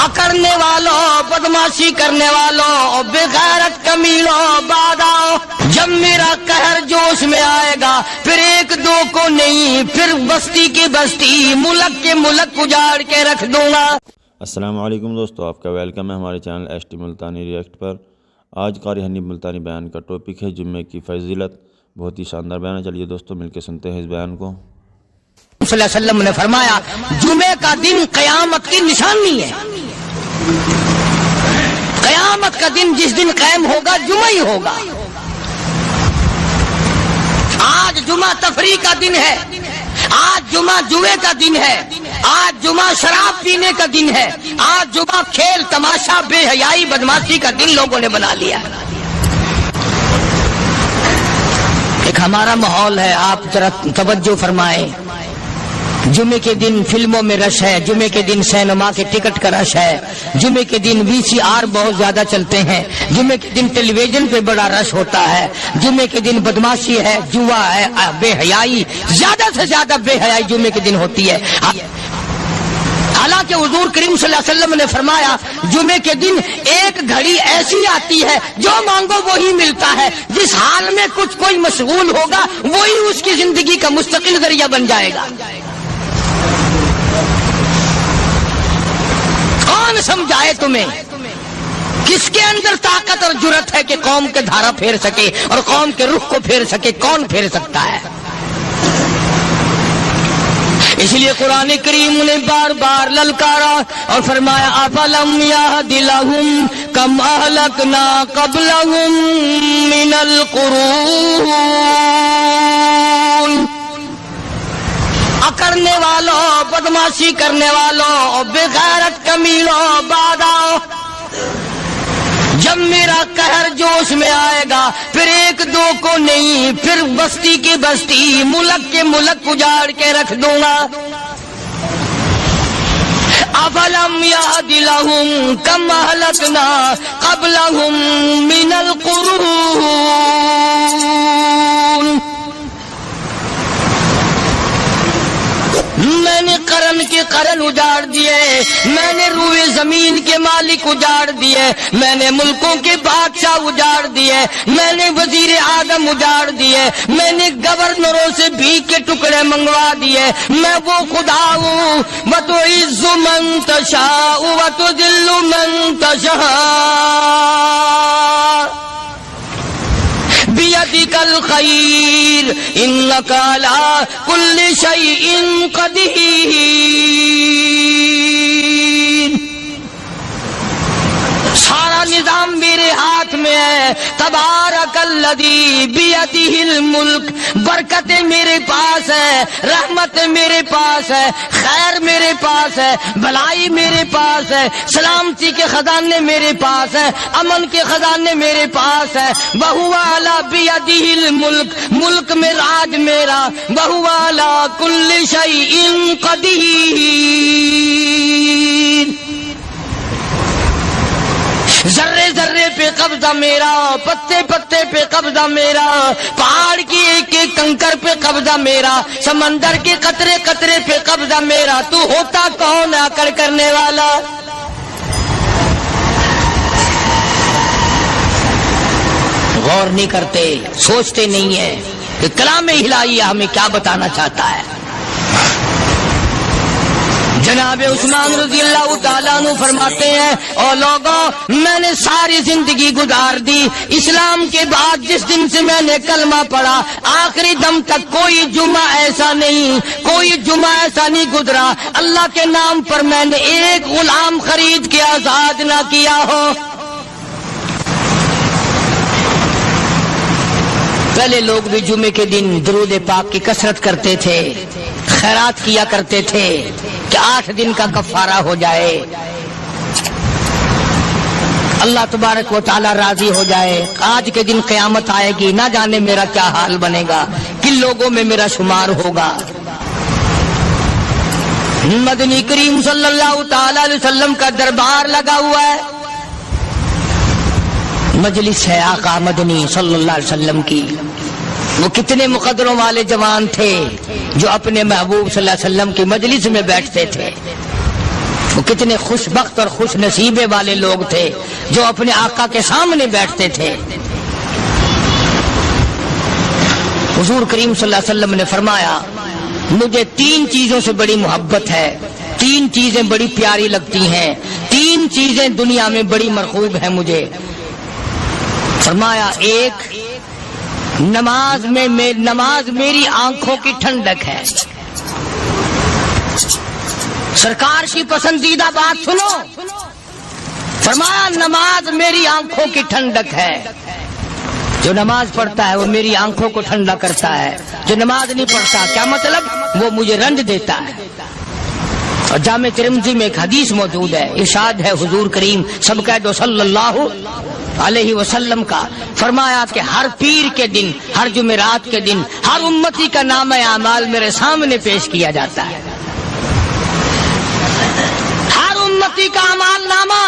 اکڑنے والوں، بدماشی کرنے والوں، بغیرت کمیلوں، بعد آؤ، جب میرا قہر جوش میں آئے گا پھر ایک دو کو نہیں، پھر بستی کی بستی، ملک کے ملک اجاڑ کے رکھ دوں گا۔ السلام علیکم دوستو، آپ کا ویلکم ہے ہمارے channel S T Multani react پر۔ آج قاری حنیف ملتانی بیان کا ٹاپک ہے جمعے کی فضیلت۔ بہت ہی شاندار بیان ہے، چلیے دوستو مل کے سنتے ہیں اس بیان کو۔ صلی اللہ علیہ وسلم نے فرمایا جمعے کا دن قیامت کی نشانی ہے۔ قیامت کا دن جس دن قائم ہوگا جمعہ ہی ہوگا۔ آج جمعہ تفریح کا دن ہے، آج جمعہ جوئے کا دن ہے، آج جمعہ شراب پینے کا دن ہے، آج جمعہ کھیل تماشا بے حیائی بدماشی کا دن لوگوں نے بنا لیا۔ ایک ہمارا ماحول ہے، آپ ذرا توجہ فرمائیں۔ جمعے کے دن فلموں میں رش ہے، جمعے کے دن سینما کے ٹکٹ کا رش ہے، جمعے کے دن VCR بہت زیادہ چلتے ہیں، جمعے کے دن ٹیلی ویژن پہ بڑا رش ہوتا ہے، جمعے کے دن بدماشی ہے، جوا ہے، بے حیائی، زیادہ سے زیادہ بے حیائی جمعے کے دن ہوتی ہے۔ حالانکہ حضور کریم صلی اللہ علیہ وسلم نے فرمایا جمعے کے دن ایک گھڑی ایسی آتی ہے جو مانگو وہی ملتا ہے، جس حال میں کچھ کوئی مشغول ہوگا وہی اس کی زندگی کا مستقل ذریعہ بن جائے گا۔ کون سمجھائے تمہیں؟ کس کے اندر طاقت اور جرت ہے کہ قوم کے دھارا پھیر سکے اور قوم کے رخ کو پھیر سکے؟ کون پھیر سکتا ہے؟ اس لیے قرآن کریم نے بار بار للکارا اور فرمایا افلم یہد لہم کم اہلکنا قبلہم من القرون، اکڑنے والوں، بدماشی کرنے والوں، بغیرت کمیلوں، بعد آؤ، جب میرا قہر جوش میں آئے گا پھر ایک دو کو نہیں، پھر بستی کی بستی، ملک کے ملک اجاڑ کے رکھ دوں گا۔ افلم یہد لہم کم اہلکنا قبلہم من القرون، میں نے قرن کے قرن اجاڑ دیے، میں نے روئے زمین کے مالک اجاڑ دیے، میں نے ملکوں کے بادشاہ اجاڑ دیے، میں نے وزیر اعظم اجاڑ دیے، میں نے گورنروں سے بھیک کے ٹکڑے منگوا دیے۔ میں وہ خدا ہوں وَتُعِزُّ مَن تَشَاءُ وَتُذِلُّ مَن تَشَاءُ بِيَدِكَ الْخَيْرُ إِنَّكَ عَلَىٰ كُلِّ شَيْءٍ قَدِيرٌ۔ سارا نظام میرے ہاتھ میں ہے، تبارک الذی بیدہ الملک، برکتیں میرے پاس ہے، رحمت میرے پاس ہے، خیر میرے پاس ہے، بھلائی میرے پاس ہے، سلامتی کے خزانے میرے پاس ہے، امن کے خزانے میرے پاس ہے۔ وہو علی بیدہ الملک، ملک میں راج میرا، وہو علی کل شیء قدیر، ذرے ذرے پہ قبضہ میرا، پتے پتے پہ قبضہ میرا، پہاڑ کی ایک ایک کنکر پہ قبضہ میرا، سمندر کے قطرے قطرے پہ قبضہ میرا۔ تو ہوتا کون ہے اکڑ کرنے والا؟ غور نہیں کرتے، سوچتے نہیں ہیں کہ کلام الہی ہمیں کیا بتانا چاہتا ہے۔ جناب عثمان رضی اللہ تعالیٰ عنہ فرماتے ہیں او لوگوں، میں نے ساری زندگی گزار دی، اسلام کے بعد جس دن سے میں نے کلمہ پڑھا آخری دم تک کوئی جمعہ ایسا نہیں، کوئی جمعہ ایسا نہیں گزرا اللہ کے نام پر میں نے ایک غلام خرید کے آزاد نہ کیا ہو۔ پہلے لوگ بھی جمعے کے دن درود پاک کی کثرت کرتے تھے، خیرات کیا کرتے تھے کہ 8 دن کا کفارہ ہو جائے، اللہ تبارک و تعالی راضی ہو جائے۔ آج کے دن قیامت آئے گی، نہ جانے میرا کیا حال بنے گا، کن لوگوں میں میرا شمار ہوگا۔ مدنی کریم صلی اللہ تعالی علیہ وسلم کا دربار لگا ہوا ہے، مجلس ہے آقا مدنی صلی اللہ علیہ وسلم کی۔ وہ کتنے مقدروں والے جوان تھے جو اپنے محبوب صلی اللہ علیہ وسلم کی مجلس میں بیٹھتے تھے۔ وہ کتنے خوش بخت اور خوش نصیبے والے لوگ تھے جو اپنے آقا کے سامنے بیٹھتے تھے۔ حضور کریم صلی اللہ علیہ وسلم نے فرمایا مجھے 3 چیزوں سے بڑی محبت ہے، 3 چیزیں بڑی پیاری لگتی ہیں، 3 چیزیں دنیا میں بڑی مرغوب ہیں مجھے۔ فرمایا ایک نماز میری آنکھوں کی ٹھنڈک ہے۔ سرکار کی پسندیدہ بات سنو، فرمایا نماز میری آنکھوں کی ٹھنڈک ہے۔ جو نماز پڑھتا ہے وہ میری آنکھوں کو ٹھنڈا کرتا ہے، جو نماز نہیں پڑھتا کیا مطلب؟ وہ مجھے رنج دیتا ہے۔ اور جامع ترمذی میں ایک حدیث موجود ہے، ارشاد ہے حضور کریم سب کہہ دو صلی اللہ علیہ وسلم کا، فرمایا کہ ہر پیر کے دن، ہر جمعرات کے دن ہر امتی کا نامہ اعمال میرے سامنے پیش کیا جاتا ہے۔ ہر امتی کا اعمال نامہ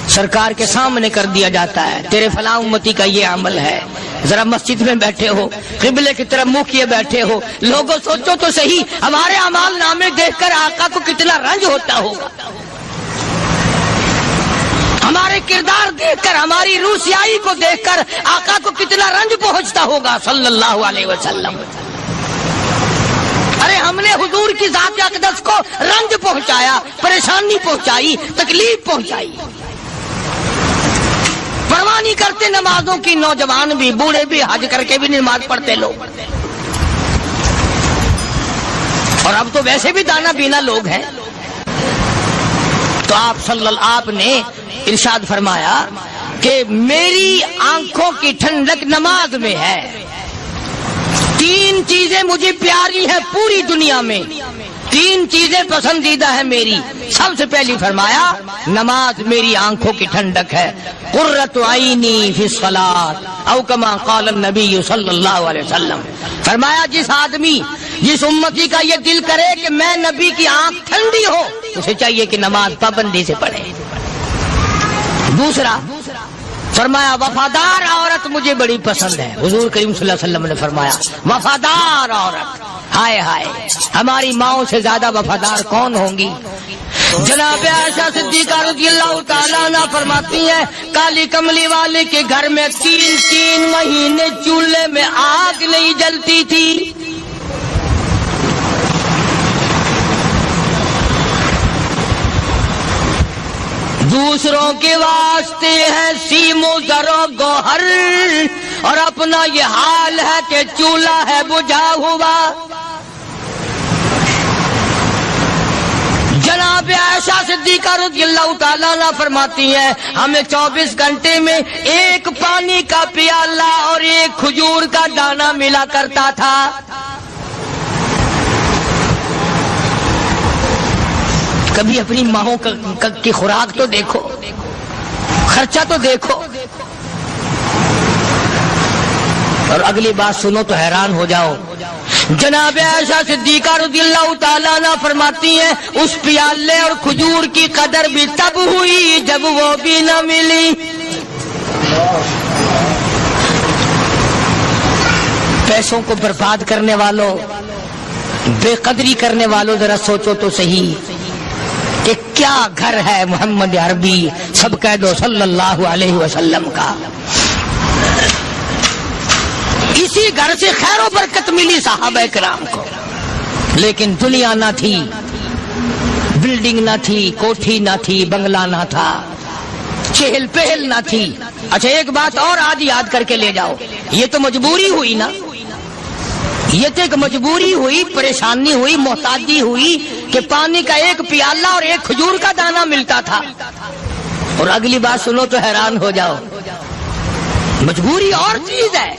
سرکار کے سامنے کر دیا جاتا ہے، تیرے فلاں امتی کا یہ عمل ہے۔ ذرا مسجد میں بیٹھے ہو، قبلے کی طرف منہ کیے بیٹھے ہو، لوگوں سوچو تو صحیح ہمارے اعمال نامے دیکھ کر آقا کو کتنا رنج ہوتا ہوگا، ہمارے کردار دیکھ کر، ہماری روح سیاہی کو دیکھ کر آقا کو کتنا رنج پہنچتا ہوگا صلی اللہ علیہ وسلم۔ ارے ہم نے حضور کی ذات اقدس کو رنج پہنچایا، پریشانی پہنچائی، تکلیف پہنچائی۔ پرواہ نہیں کرتے نمازوں کی، نوجوان بھی، بوڑھے بھی، حج کر کے بھی نماز پڑھتے لوگ، اور اب تو ویسے بھی دانا بینا لوگ ہیں۔ تو آپ نے ارشاد فرمایا کہ میری آنکھوں کی ٹھنڈک نماز میں ہے۔ 3 چیزیں مجھے پیاری ہیں پوری دنیا میں، 3 چیزیں پسندیدہ ہیں میری۔ سب سے پہلی فرمایا نماز میری آنکھوں کی ٹھنڈک ہے، قرۃ عینی فی الصلاۃ او کما قال النبی صلی اللہ علیہ وسلم۔ فرمایا جس آدمی، جس امتی کا یہ دل کرے کہ میں نبی کی آنکھ ٹھنڈی ہو، اسے چاہیے کہ نماز پابندی سے پڑھے۔ دوسرا فرمایا وفادار عورت مجھے بڑی پسند ہے۔ حضور کریم صلی اللہ علیہ وسلم نے فرمایا وفادار عورت، ہائے ہائے ہماری ماؤں سے زیادہ وفادار کون ہوں گی؟ جناب عائشہ صدیقہ رضی اللہ تعالیٰ عنہ فرماتی ہیں کالی کملی والے کے گھر میں 3 مہینے چولہے میں آگ نہیں جلتی تھی۔ دوسروں کے واسطے ہے سیم و زر و گوہر، اور اپنا یہ حال ہے کہ چولہا ہے بجھا ہوا۔ جناب عائشہ صدیقہ رضی اللہ تعالیٰ عنہ فرماتی ہیں ہمیں 24 گھنٹے میں 1 پانی کا پیالہ اور 1 کھجور کا دانہ ملا کرتا تھا۔ کبھی اپنی ماہوں کی خوراک تو دیکھو، خرچہ تو دیکھو، اور اگلی بات سنو تو حیران ہو جاؤ۔ جناب عائشہ صدیقہ رضی اللہ تعالیٰ عنہ فرماتی ہیں اس پیالے اور کھجور کی قدر بھی تب ہوئی جب وہ بھی نہ ملی۔ پیسوں کو برباد کرنے والوں، بے قدری کرنے والوں، ذرا سوچو تو صحیح کہ کیا گھر ہے محمد عربی سب کہہ دو صلی اللہ علیہ وسلم کا۔ اسی گھر سے خیر و برکت ملی صحابہ کرام کو، لیکن دنیا نہ تھی، بلڈنگ نہ تھی، کوٹھی نہ تھی، بنگلہ نہ تھا، چہل پہل نہ تھی۔ اچھا ایک بات اور آج یاد کر کے لے جاؤ، یہ تو مجبوری ہوئی نا، یہ تو ایک مجبوری ہوئی، پریشانی ہوئی، محتاجی ہوئی کہ پانی کا 1 پیالہ اور 1 کھجور کا دانہ ملتا تھا۔ اور اگلی بات سنو تو حیران ہو جاؤ، مجبوری اور چیز ہے،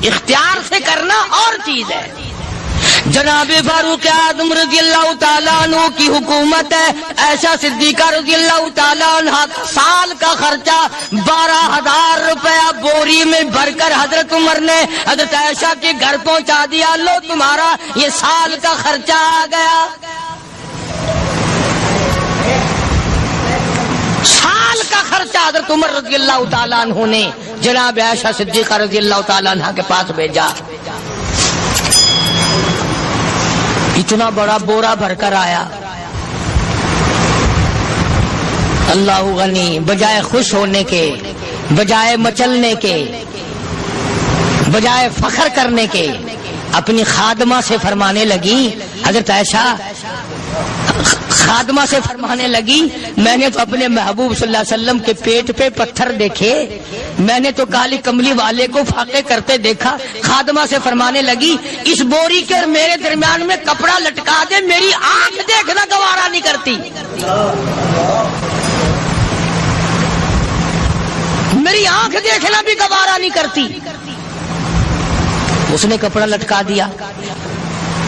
اختیار سے کرنا اور چیز ہے۔ جناب فاروق اعظم رضی اللہ تعالیٰ عنہ کی حکومت ہے، عائشہ صدیقہ رضی اللہ تعالیٰ عنہ سال کا خرچہ 12,000 روپیہ بوری میں بھر کر حضرت عمر نے حضرت عائشہ کے گھر پہنچا دیا، لو تمہارا یہ سال کا خرچہ آ گیا۔ سال کا خرچہ حضرت عمر رضی اللہ تعالیٰ عنہ نے جناب عائشہ صدیقہ رضی اللہ تعالیٰ عنہ کے پاس بھیجا۔ اتنا بڑا بورا بھر کر آیا، اللہ غنی بجائے خوش ہونے کے، بجائے مچلنے کے، بجائے فخر کرنے کے، اپنی خادمہ سے فرمانے لگی، حضرت عائشہ خادمہ سے فرمانے لگی، میں نے تو اپنے محبوب صلی اللہ علیہ وسلم کے پیٹ پہ پتھر دیکھے، میں نے تو کالی کملی والے کو فاقے کرتے دیکھا۔ خادمہ سے فرمانے لگی، اس بوری کے اور میرے درمیان میں کپڑا لٹکا دے، میری آنکھ دیکھنا گوارا نہیں کرتی، میری آنکھ دیکھنا بھی گوارا نہیں کرتی۔ اس نے کپڑا لٹکا دیا۔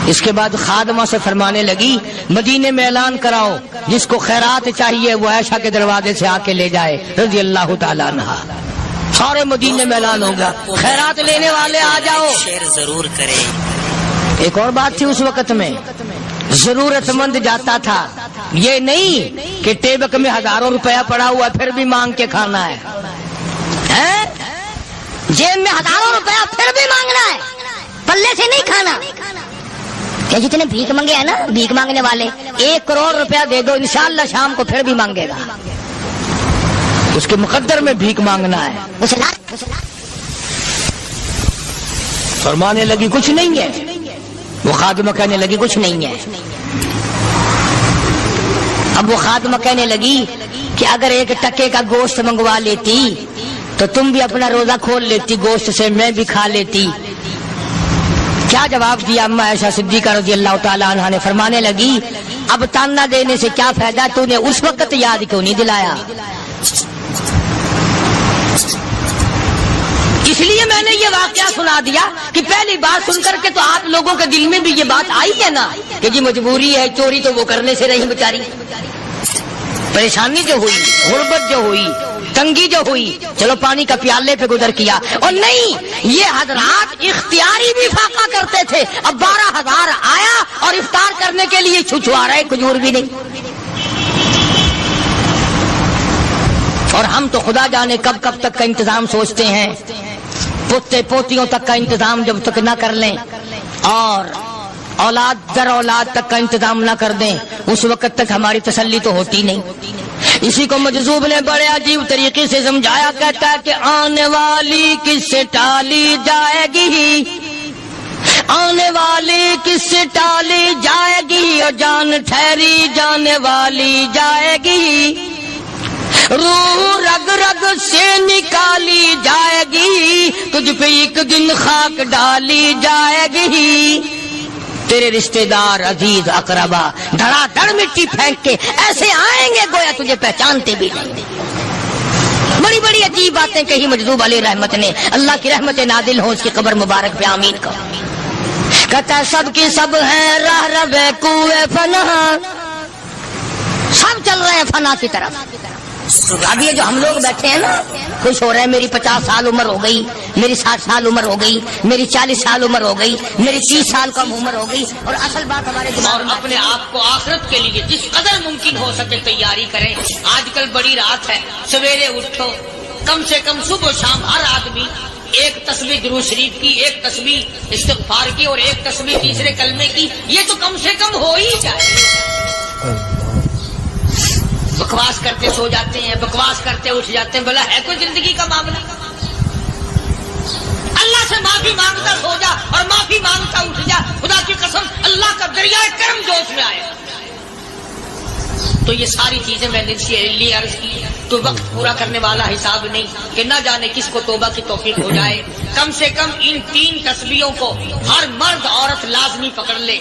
اس کے بعد خادمہ سے فرمانے لگی، مدینے میں اعلان کراؤ، جس کو خیرات چاہیے وہ عائشہ کے دروازے سے آ کے لے جائے رضی اللہ تعالیٰ عنہ۔ سارے مدینے میں اعلان ہوگا، خیرات لینے والے آ جاؤ۔ شیئر ضرور کریں۔ ایک اور بات تھی اس وقت میں، ضرورت مند جاتا تھا، یہ نہیں کہ ٹیبک میں ہزاروں روپیہ پڑا ہوا پھر بھی مانگ کے کھانا ہے، جیب میں ہزاروں روپیہ پھر بھی مانگنا ہے، پلے سے نہیں کھانا۔ کہ جتنے بھیک مانگے ہیں نا، بھیک مانگنے والے، 1 کروڑ روپیہ دے دو انشاءاللہ شام کو پھر بھی مانگے گا، اس کے مقدر میں بھیک مانگنا ہے۔ فرمانے لگی کچھ نہیں ہے، وہ خادمہ کہنے لگی کچھ نہیں ہے۔ اب وہ خادمہ کہنے لگی کہ اگر 1 ٹکے کا گوشت منگوا لیتی تو تم بھی اپنا روزہ کھول لیتی، گوشت سے میں بھی کھا لیتی۔ کیا جواب دیا اما عائشہ صدیقہ رضی اللہ تعالیٰ عنہ نے؟ فرمانے لگی، اب تانا دینے سے کیا فائدہ، تو نے اس وقت یاد کیوں نہیں دلایا؟ اس لیے میں نے یہ واقعہ سنا دیا کہ پہلی بات سن کر کے تو آپ لوگوں کے دل میں بھی یہ بات آئی ہے نا کہ جی مجبوری ہے، چوری تو وہ کرنے سے رہی بیچاری، پریشانی جو ہوئی، غربت جو ہوئی، تنگی جو ہوئی، چلو پانی کا پیالے پہ گزر کیا۔ اور نہیں، یہ حضرات اختیاری بھی فاقہ کرتے تھے۔ اب 12,000 آیا اور افطار کرنے کے لیے چھچوا رہے، کھجور بھی نہیں۔ اور ہم تو خدا جانے کب کب تک کا انتظام سوچتے ہیں، پوتے پوتیوں تک کا انتظام جب تک نہ کر لیں اور اولاد در اولاد تک کا انتظام نہ کر دیں، اس وقت تک ہماری تسلی تو ہوتی نہیں۔ اسی کو مجذوب نے بڑے عجیب طریقے سے سمجھایا، کہتا ہے کہ آنے والی کس سے ٹالی جائے گی، آنے والی کس سے ٹالی جائے گی، اور جان ٹھہری جانے والی جائے گی، روح رگ رگ سے نکالی جائے گی، تجھ پہ ایک دن خاک ڈالی جائے گی، تیرے رشتہ دار عزیز اقربا دھڑا دھڑ مٹی پھینک کے ایسے آئیں گے گویا تجھے پہچانتے بھی نہیں۔ بڑی بڑی عجیب باتیں کہی مجذوب علیہ رحمت نے، اللہ کی رحمت نازل ہو اس کی قبر مبارک پہ آمین کا۔ کہتا ہے سب کی سب ہیں راہ ربے کوئے فنا، سب چل رہے ہیں فنا کی طرف۔ اب یہ جو ہم لوگ بیٹھے ہیں نا، خوش ہو رہے ہیں، میری 50 سال عمر ہو گئی، میری 60 سال عمر ہو گئی، میری 40 سال عمر ہو گئی، میری 30 سال کم عمر ہو گئی، اور اصل بات ہمارے دماغ میں اپنے آپ کو آخرت کے لیے جس قدر ممکن ہو سکے تیاری کریں۔ آج کل بڑی رات ہے، سویرے اٹھو، کم سے کم صبح و شام ہر آدمی 1 تسبیح درود شریف کی، 1 تسبیح استغفار کی، اور 1 تسبیح تیسرے کلمے کی، یہ تو کم سے کم ہو ہی جائے۔ بکواس کرتے سو جاتے ہیں، بکواس کرتے اٹھ جاتے ہیں، بھلا ہے کوئی زندگی کا معاملہ؟ اللہ سے معافی مانگتا سو جا اور معافی مانگتا اٹھ جا، خدا کی قسم اللہ کا دریائے کرم جوش میں آئے۔ تو یہ ساری چیزیں میں نے لیے عرض کی، تو وقت پورا کرنے والا حساب نہیں کہ نہ جانے کس کو توبہ کی توفیق ہو جائے۔ کم سے کم ان 3 تسبیحوں کو ہر مرد عورت لازمی پکڑ لے۔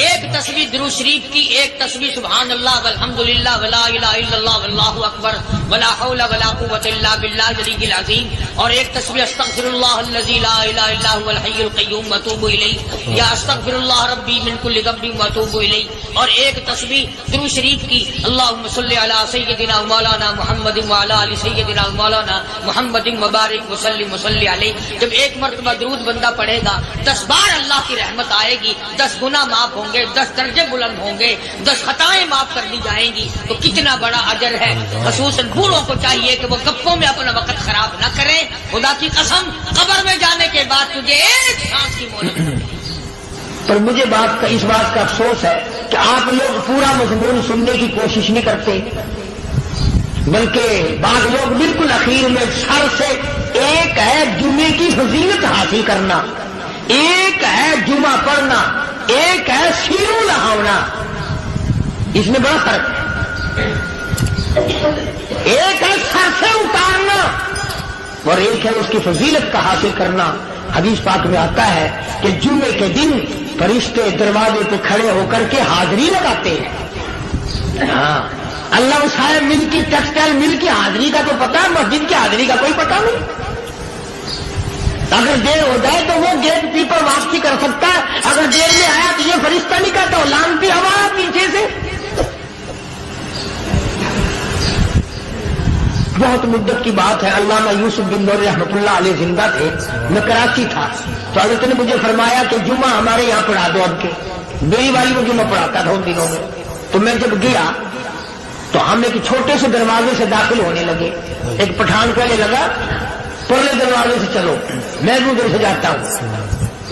1 تسبیح درود شریف کی، 1 تسبیح سبحان اللہ والحمدللہ ولا الہ الا اللہ واللہ اکبر ولا حول ولا قوۃ الا باللہ العلی العظیم، اور 1 تسبیح استغفر اللہ الذی لا الہ الا هو الحی القیوم واتوب الیہ، یا استغفر اللہ ربی من کل ذنب واتوب الیہ، اور 1 تسبیح درود شریف کی اللہم صلی علی سیدنا مولانا محمد وعلی آل سیدنا مولانا محمد مبارک وسلم وصلی علیہ۔ جب 1 مرتبہ درود بندہ پڑھے گا 10 بار اللہ کی رحمت آئے گی، 10 گناہ معاف ہوں گے، 10 درجے بلند ہوں گے، 10 خطائیں معاف کر دی جائیں گی، تو کتنا بڑا اجر ہے۔ خصوصاً بوڑھوں کو چاہیے کہ وہ گپوں میں اپنا وقت خراب نہ کریں۔ خدا کی قسم قبر میں جانے کے بعد تجھے 1 سانس کی مہلت۔ پر مجھے اس بات کا افسوس ہے کہ آپ لوگ پورا مضمون سننے کی کوشش نہیں کرتے، بلکہ بعض لوگ بالکل اخیر میں سر سے، ایک ہے جمعے کی فضیلت حاصل کرنا، ایک ہے جمعہ پڑھنا، ایک ہے سیروں لہاونا، اس میں بڑا فرق ہے۔ ایک ہے سر سے اتارنا اور ایک ہے اس کی فضیلت کا حاصل کرنا۔ حدیث پاک میں آتا ہے کہ جمعے کے دن فرشتے دروازے پہ کھڑے ہو کر کے حاضری لگاتے ہیں۔ ہاں، اللہ صاحب مل کی ٹیکسٹائل مل کی حاضری کا تو پتا ہے، مسجد کی حاضری کا کوئی پتا نہیں۔ اگر دیر ہو جائے تو وہ گیٹ کیپر واپسی کر سکتا ہے، اگر دیر میں آیا تو یہ فرشتہ نہیں کہتا، لانتی ہوا پیچھے سے۔ بہت مدت کی بات ہے، علامہ یوسف بن نور رحمۃ اللہ علیہ زندہ تھے، میں کراچی تھا تو حضرت نے مجھے فرمایا کہ جمعہ ہمارے یہاں پڑھا دو اب کے۔ میری والی وہ جمعہ پڑھاتا تھا ان دنوں میں، تو میں جب گیا تو ہم ایک چھوٹے سے دروازے سے داخل ہونے لگے۔ ایک پٹھان پہلے لگا پرلے دروازے سے چلو، میں بھی ادھر سے جاتا ہوں۔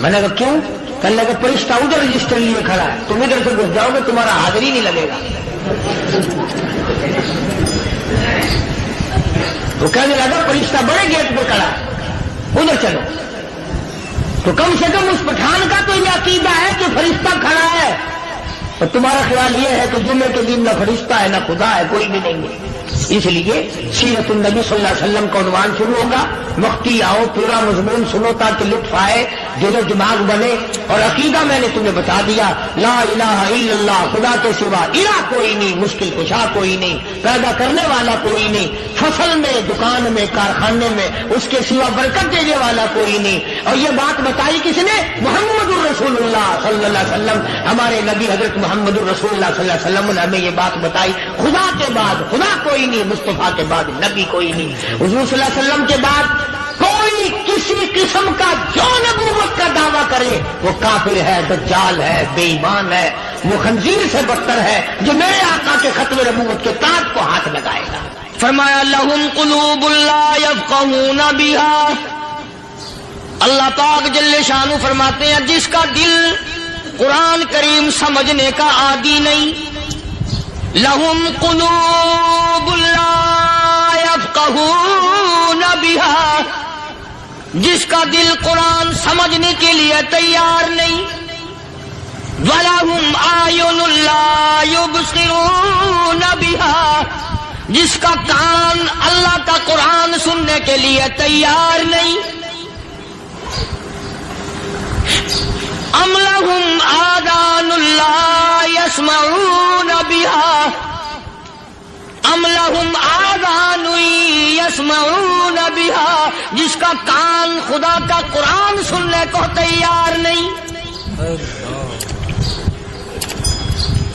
میں نے کہا کیوں؟ کہنے لگا فرشتہ ادھر رجسٹر لیے کھڑا ہے، تم ادھر سے گھس جاؤ گے تمہارا حاضری نہیں لگے گا۔ تو کہنے لگا فرشتہ بڑے گیٹ پہ کھڑا ہے، ادھر چلو۔ تو کم سے کم اس پٹھان کا تو یہ عقیدہ ہے کہ فرشتہ کھڑا ہے، اور تمہارا خیال یہ ہے کہ جمعے کے دن نہ فرشتہ ہے نہ خدا ہے، کوئی بھی نہیں ہے۔ اس لیے سیرت النبی صلی اللہ علیہ وسلم کا عنوان شروع ہوگا، مفتی آؤ پورا مضمون سنو تاکہ لطف آئے، دل و دماغ بنے۔ اور عقیدہ میں نے تمہیں بتا دیا، لا الہ الا اللہ، خدا کے سوا الہ کوئی نہیں، مشکل کشا کوئی نہیں، پیدا کرنے والا کوئی نہیں، فصل میں، دکان میں، کارخانے میں اس کے سوا برکت دینے والا کوئی نہیں۔ اور یہ بات بتائی کس نے؟ محمد الرسول اللہ صلی اللہ علیہ وسلم، ہمارے نبی حضرت محمد الرسول اللہ صلی اللہ علیہ وسلم نے ہمیں یہ بات بتائی، خدا کے بعد خدا کوئی نہیں، مصطفیٰ کے بعد نبی کوئی نہیں، حضور صلی اللہ علیہ وسلم کے بعد کوئی کسی قسم کا جو نبوت کا دعویٰ کرے وہ کافر ہے، دجال ہے، بے ایمان ہے، وہ خنزیر سے بدتر ہے جو میرے آقا کے ختم نبوت کے تاج کو ہاتھ لگائے گا۔ فرمایا لہم قلوب لا یفقہون بہا، اللہ پاک جل شانہ فرماتے ہیں جس کا دل قرآن کریم سمجھنے کا عادی نہیں، لہم قلوب لا یفقہون بہا، جس کا دل قرآن سمجھنے کے لیے تیار نہیں، وَلَهُمْ أَعْيُنٌ لَا يُبْصِرُونَ بِهَا، جس کا کان اللہ کا قرآن سننے کے لیے تیار نہیں، أَمْ لَهُمْ آذَانٌ لَا يَسْمَعُونَ بِهَا، أَمْ لَهُمْ آذَانٌ يَسْمَعُونَ بِهَا، جس کا کان خدا کا قرآن سننے کو تیار نہیں۔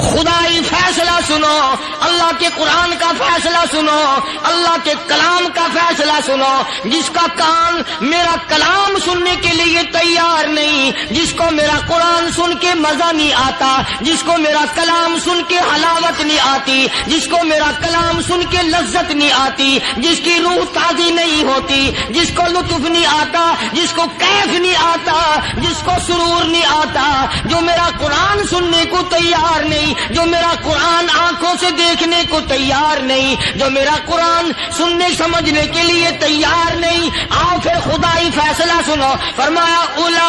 خدائی فیصلہ سنو، اللہ کے قرآن کا فیصلہ سنو، اللہ کے کلام کا فیصلہ سنو، جس کا کان میرا کلام سننے کے لیے تیار نہیں، جس کو میرا قرآن سن کے مزہ نہیں آتا، جس کو میرا کلام سن کے حلاوت نہیں آتی، جس کو میرا کلام سن کے لذت نہیں آتی، جس کی روح تازی نہیں ہوتی، جس کو لطف نہیں آتا، جس کو کیف نہیں آتا، جس کو سرور نہیں آتا، جو میرا قرآن سننے کو تیار نہیں، جو میرا قرآن آنکھوں سے دیکھنے کو تیار نہیں، جو میرا قرآن سننے سمجھنے کے لیے تیار نہیں، آؤ پھر خدائی فیصلہ سنو۔ فرمایا اولئک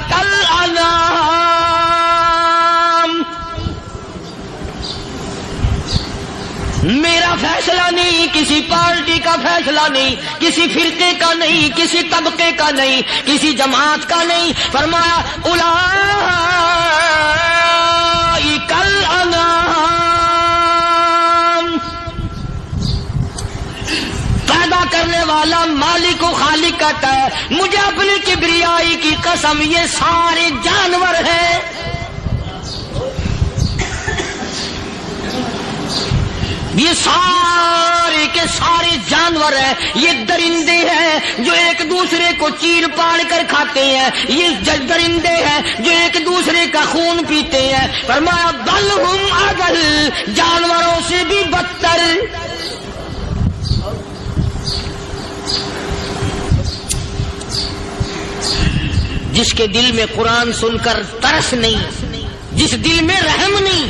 کالانعام، میرا فیصلہ نہیں، کسی پارٹی کا فیصلہ نہیں، کسی فرقے کا نہیں، کسی طبقے کا نہیں، کسی جماعت کا نہیں۔ فرمایا اولئک الانعام، پیدا کرنے والا مالک و خالق کہتا ہے مجھے اپنی کبریائی کی قسم یہ سارے جانور ہیں، یہ سارے کے سارے جانور ہیں، یہ درندے ہیں جو ایک دوسرے کو چیر پاڑ کر کھاتے ہیں، یہ درندے ہیں جو ایک دوسرے کا خون پیتے ہیں۔ فرمایا بل ہم اضل، جانوروں سے بھی بدتر۔ جس کے دل میں قرآن سن کر ترس نہیں، جس دل میں رحم نہیں،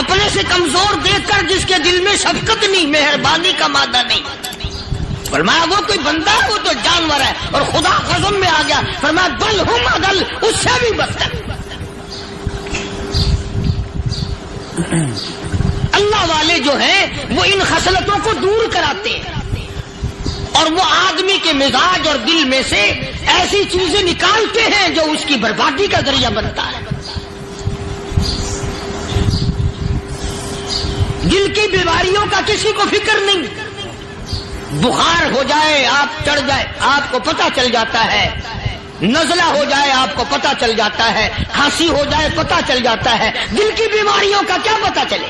اپنے سے کمزور دیکھ کر جس کے دل میں شفقت نہیں، مہربانی کا مادہ نہیں، فرمایا وہ کوئی بندہ ہے، وہ تو جانور ہے. اور خدا قسم میں آ گیا، فرمایا بل ہم اضل، اس سے بھی بدتر. اللہ والے جو ہیں وہ ان خصلتوں کو دور کراتے ہیں اور وہ آدمی کے مزاج اور دل میں سے ایسی چیزیں نکالتے ہیں جو اس کی بربادی کا ذریعہ بنتا ہے. دل کی بیماریوں کا کسی کو فکر نہیں. بخار ہو جائے، آپ چڑھ جائے، آپ کو پتہ چل جاتا ہے. نزلہ ہو جائے، آپ کو پتہ چل جاتا ہے. کھانسی ہو جائے، پتہ چل جاتا ہے. دل کی بیماریوں کا کیا پتہ چلے؟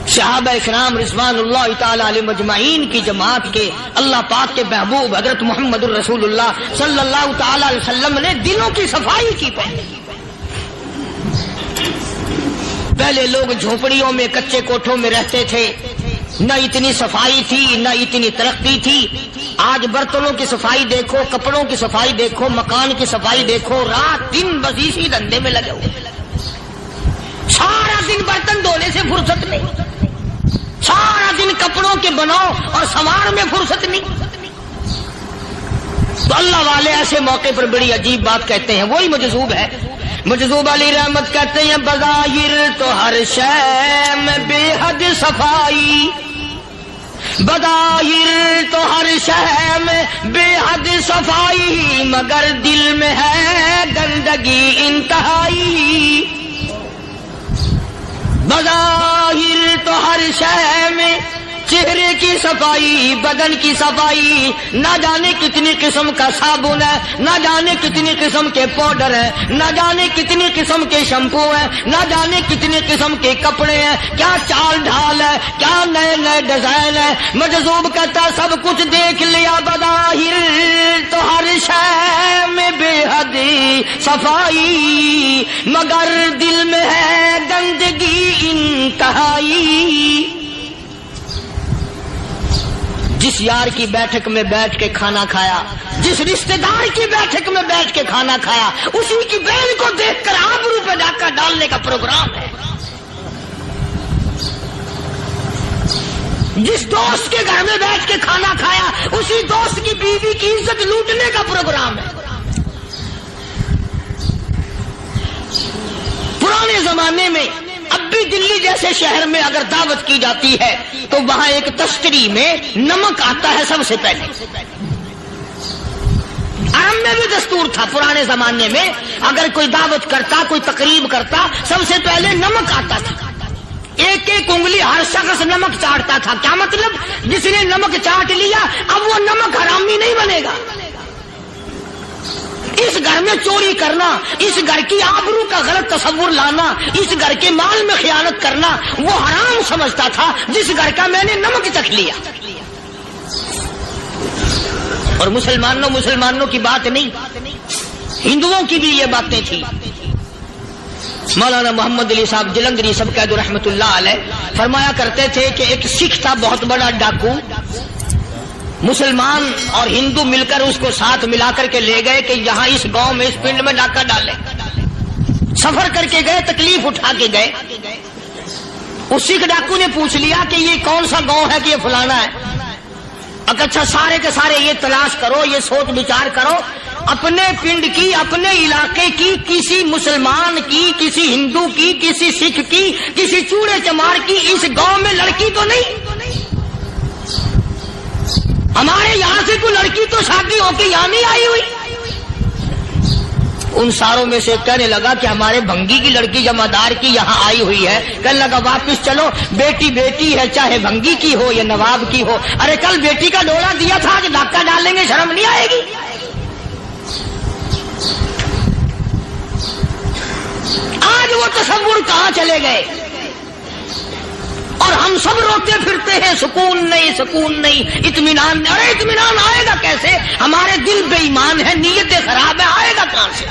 صحابہ اکرام رضوان اللہ تعالی علیہ مجمعین کی جماعت کے اللہ پاک کے محبوب حضرت محمد الرسول اللہ صلی اللہ تعالی علیہ وسلم نے دلوں کی صفائی کی. پہلے لوگ جھونپڑیوں میں، کچے کوٹھوں میں رہتے تھے، نہ اتنی صفائی تھی، نہ اتنی ترقی تھی. آج برتنوں کی صفائی دیکھو، کپڑوں کی صفائی دیکھو، مکان کی صفائی دیکھو، رات دن بس اسی دھندے میں لگے ہوئے. سارا دن برتن دھونے سے فرصت نہیں، سارا دن کپڑوں کے بناؤ اور سنوار میں فرصت نہیں. تو اللہ والے ایسے موقع پر بڑی عجیب بات کہتے ہیں. وہی مجذوب ہے، مجذوب علی رحمت کہتے ہیں بظاہر تو ہر شے میں بے حد صفائی، بظاہر تو ہر شے میں بے حد صفائی، مگر دل میں ہے گندگی انتہائی. بظاہر تو ہر شے میں چہرے کی صفائی، بدن کی صفائی، نہ جانے کتنی قسم کا صابن ہے، نہ جانے کتنی قسم کے پاؤڈر ہے، نہ جانے کتنی قسم کے شیمپو ہیں، نہ جانے کتنی قسم کے کپڑے ہیں، کیا چال ڈھال ہے، کیا نئے نئے ڈیزائن ہے. مجذوب کہتا سب کچھ دیکھ لیا، بظاہر تو ہر شے میں بے حد صفائی، مگر دل میں ہے گندگی انتہائی. جس یار کی بیٹھک میں بیٹھ کے کھانا کھایا، جس رشتہ دار کی بیٹھک میں بیٹھ کے کھانا کھایا، اسی کی بہن کو دیکھ کر آبرو پہ ڈاکہ ڈالنے کا پروگرام ہے. جس دوست کے گھر میں بیٹھ کے کھانا کھایا، اسی دوست کی بیوی کی عزت لوٹنے کا پروگرام ہے. پرانے زمانے میں اب بھی دلی جیسے شہر میں اگر دعوت کی جاتی ہے تو وہاں ایک تشتری میں نمک آتا ہے سب سے پہلے. عرب میں بھی دستور تھا پرانے زمانے میں، اگر کوئی دعوت کرتا، کوئی تقریب کرتا، سب سے پہلے نمک آتا تھا. ایک ایک انگلی ہر شخص نمک چاٹتا تھا. کیا مطلب؟ جس نے نمک چاٹ لیا اب وہ نمک حرامی نہیں بنے گا. اس گھر میں چوری کرنا، اس گھر کی آبرو کا غلط تصور لانا، اس گھر کے مال میں خیانت کرنا وہ حرام سمجھتا تھا جس گھر کا میں نے نمک چکھ لیا. اور مسلمانوں کی بات نہیں، ہندوؤں کی بھی یہ باتیں تھی. مولانا محمد علی صاحب جلندری سب قید رحمت اللہ علیہ فرمایا کرتے تھے کہ ایک سکھ تھا بہت بڑا ڈاکو. مسلمان اور ہندو مل کر اس کو ساتھ ملا کر کے لے گئے کہ یہاں اس گاؤں میں، اس پنڈ میں ڈاکہ ڈالے. سفر کر کے گئے، تکلیف اٹھا کے گئے. اس سکھ ڈاکو نے پوچھ لیا کہ یہ کون سا گاؤں ہے کہ یہ فلانا ہے. اچھا سارے کے سارے یہ تلاش کرو، یہ سوچ بچار کرو، اپنے پنڈ کی، اپنے علاقے کی، کسی مسلمان کی، کسی ہندو کی، کسی سکھ کی، کسی چوڑے چمار کی اس گاؤں میں لڑکی تو نہیں. ہمارے یہاں سے کوئی لڑکی تو شادی ہو کے یہاں نہیں آئی ہوئی. ان ساروں میں سے کہنے لگا کہ ہمارے بھنگی کی لڑکی جمعدار کی یہاں آئی ہوئی ہے. کہنے لگا واپس چلو، بیٹی بیٹی ہے، چاہے بھنگی کی ہو یا نواب کی ہو. ارے کل بیٹی کا ڈولا دیا تھا، آج ڈاکہ ڈالیں گے، شرم نہیں آئے گی؟ آج وہ تصور کہاں چلے گئے؟ اور ہم سب روتے پھرتے ہیں، سکون نہیں، سکون نہیں، اطمینان نہیں. ارے اطمینان آئے گا کیسے؟ ہمارے دل بے ایمان ہے، نیتیں خراب ہے، آئے گا کہاں سے؟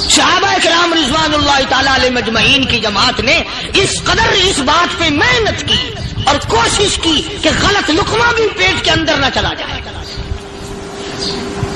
صحابہ کرام رضوان اللہ تعالی علیہ مجمعین کی جماعت نے اس قدر اس بات پہ محنت کی اور کوشش کی کہ غلط لقمہ بھی پیٹ کے اندر نہ چلا جائے.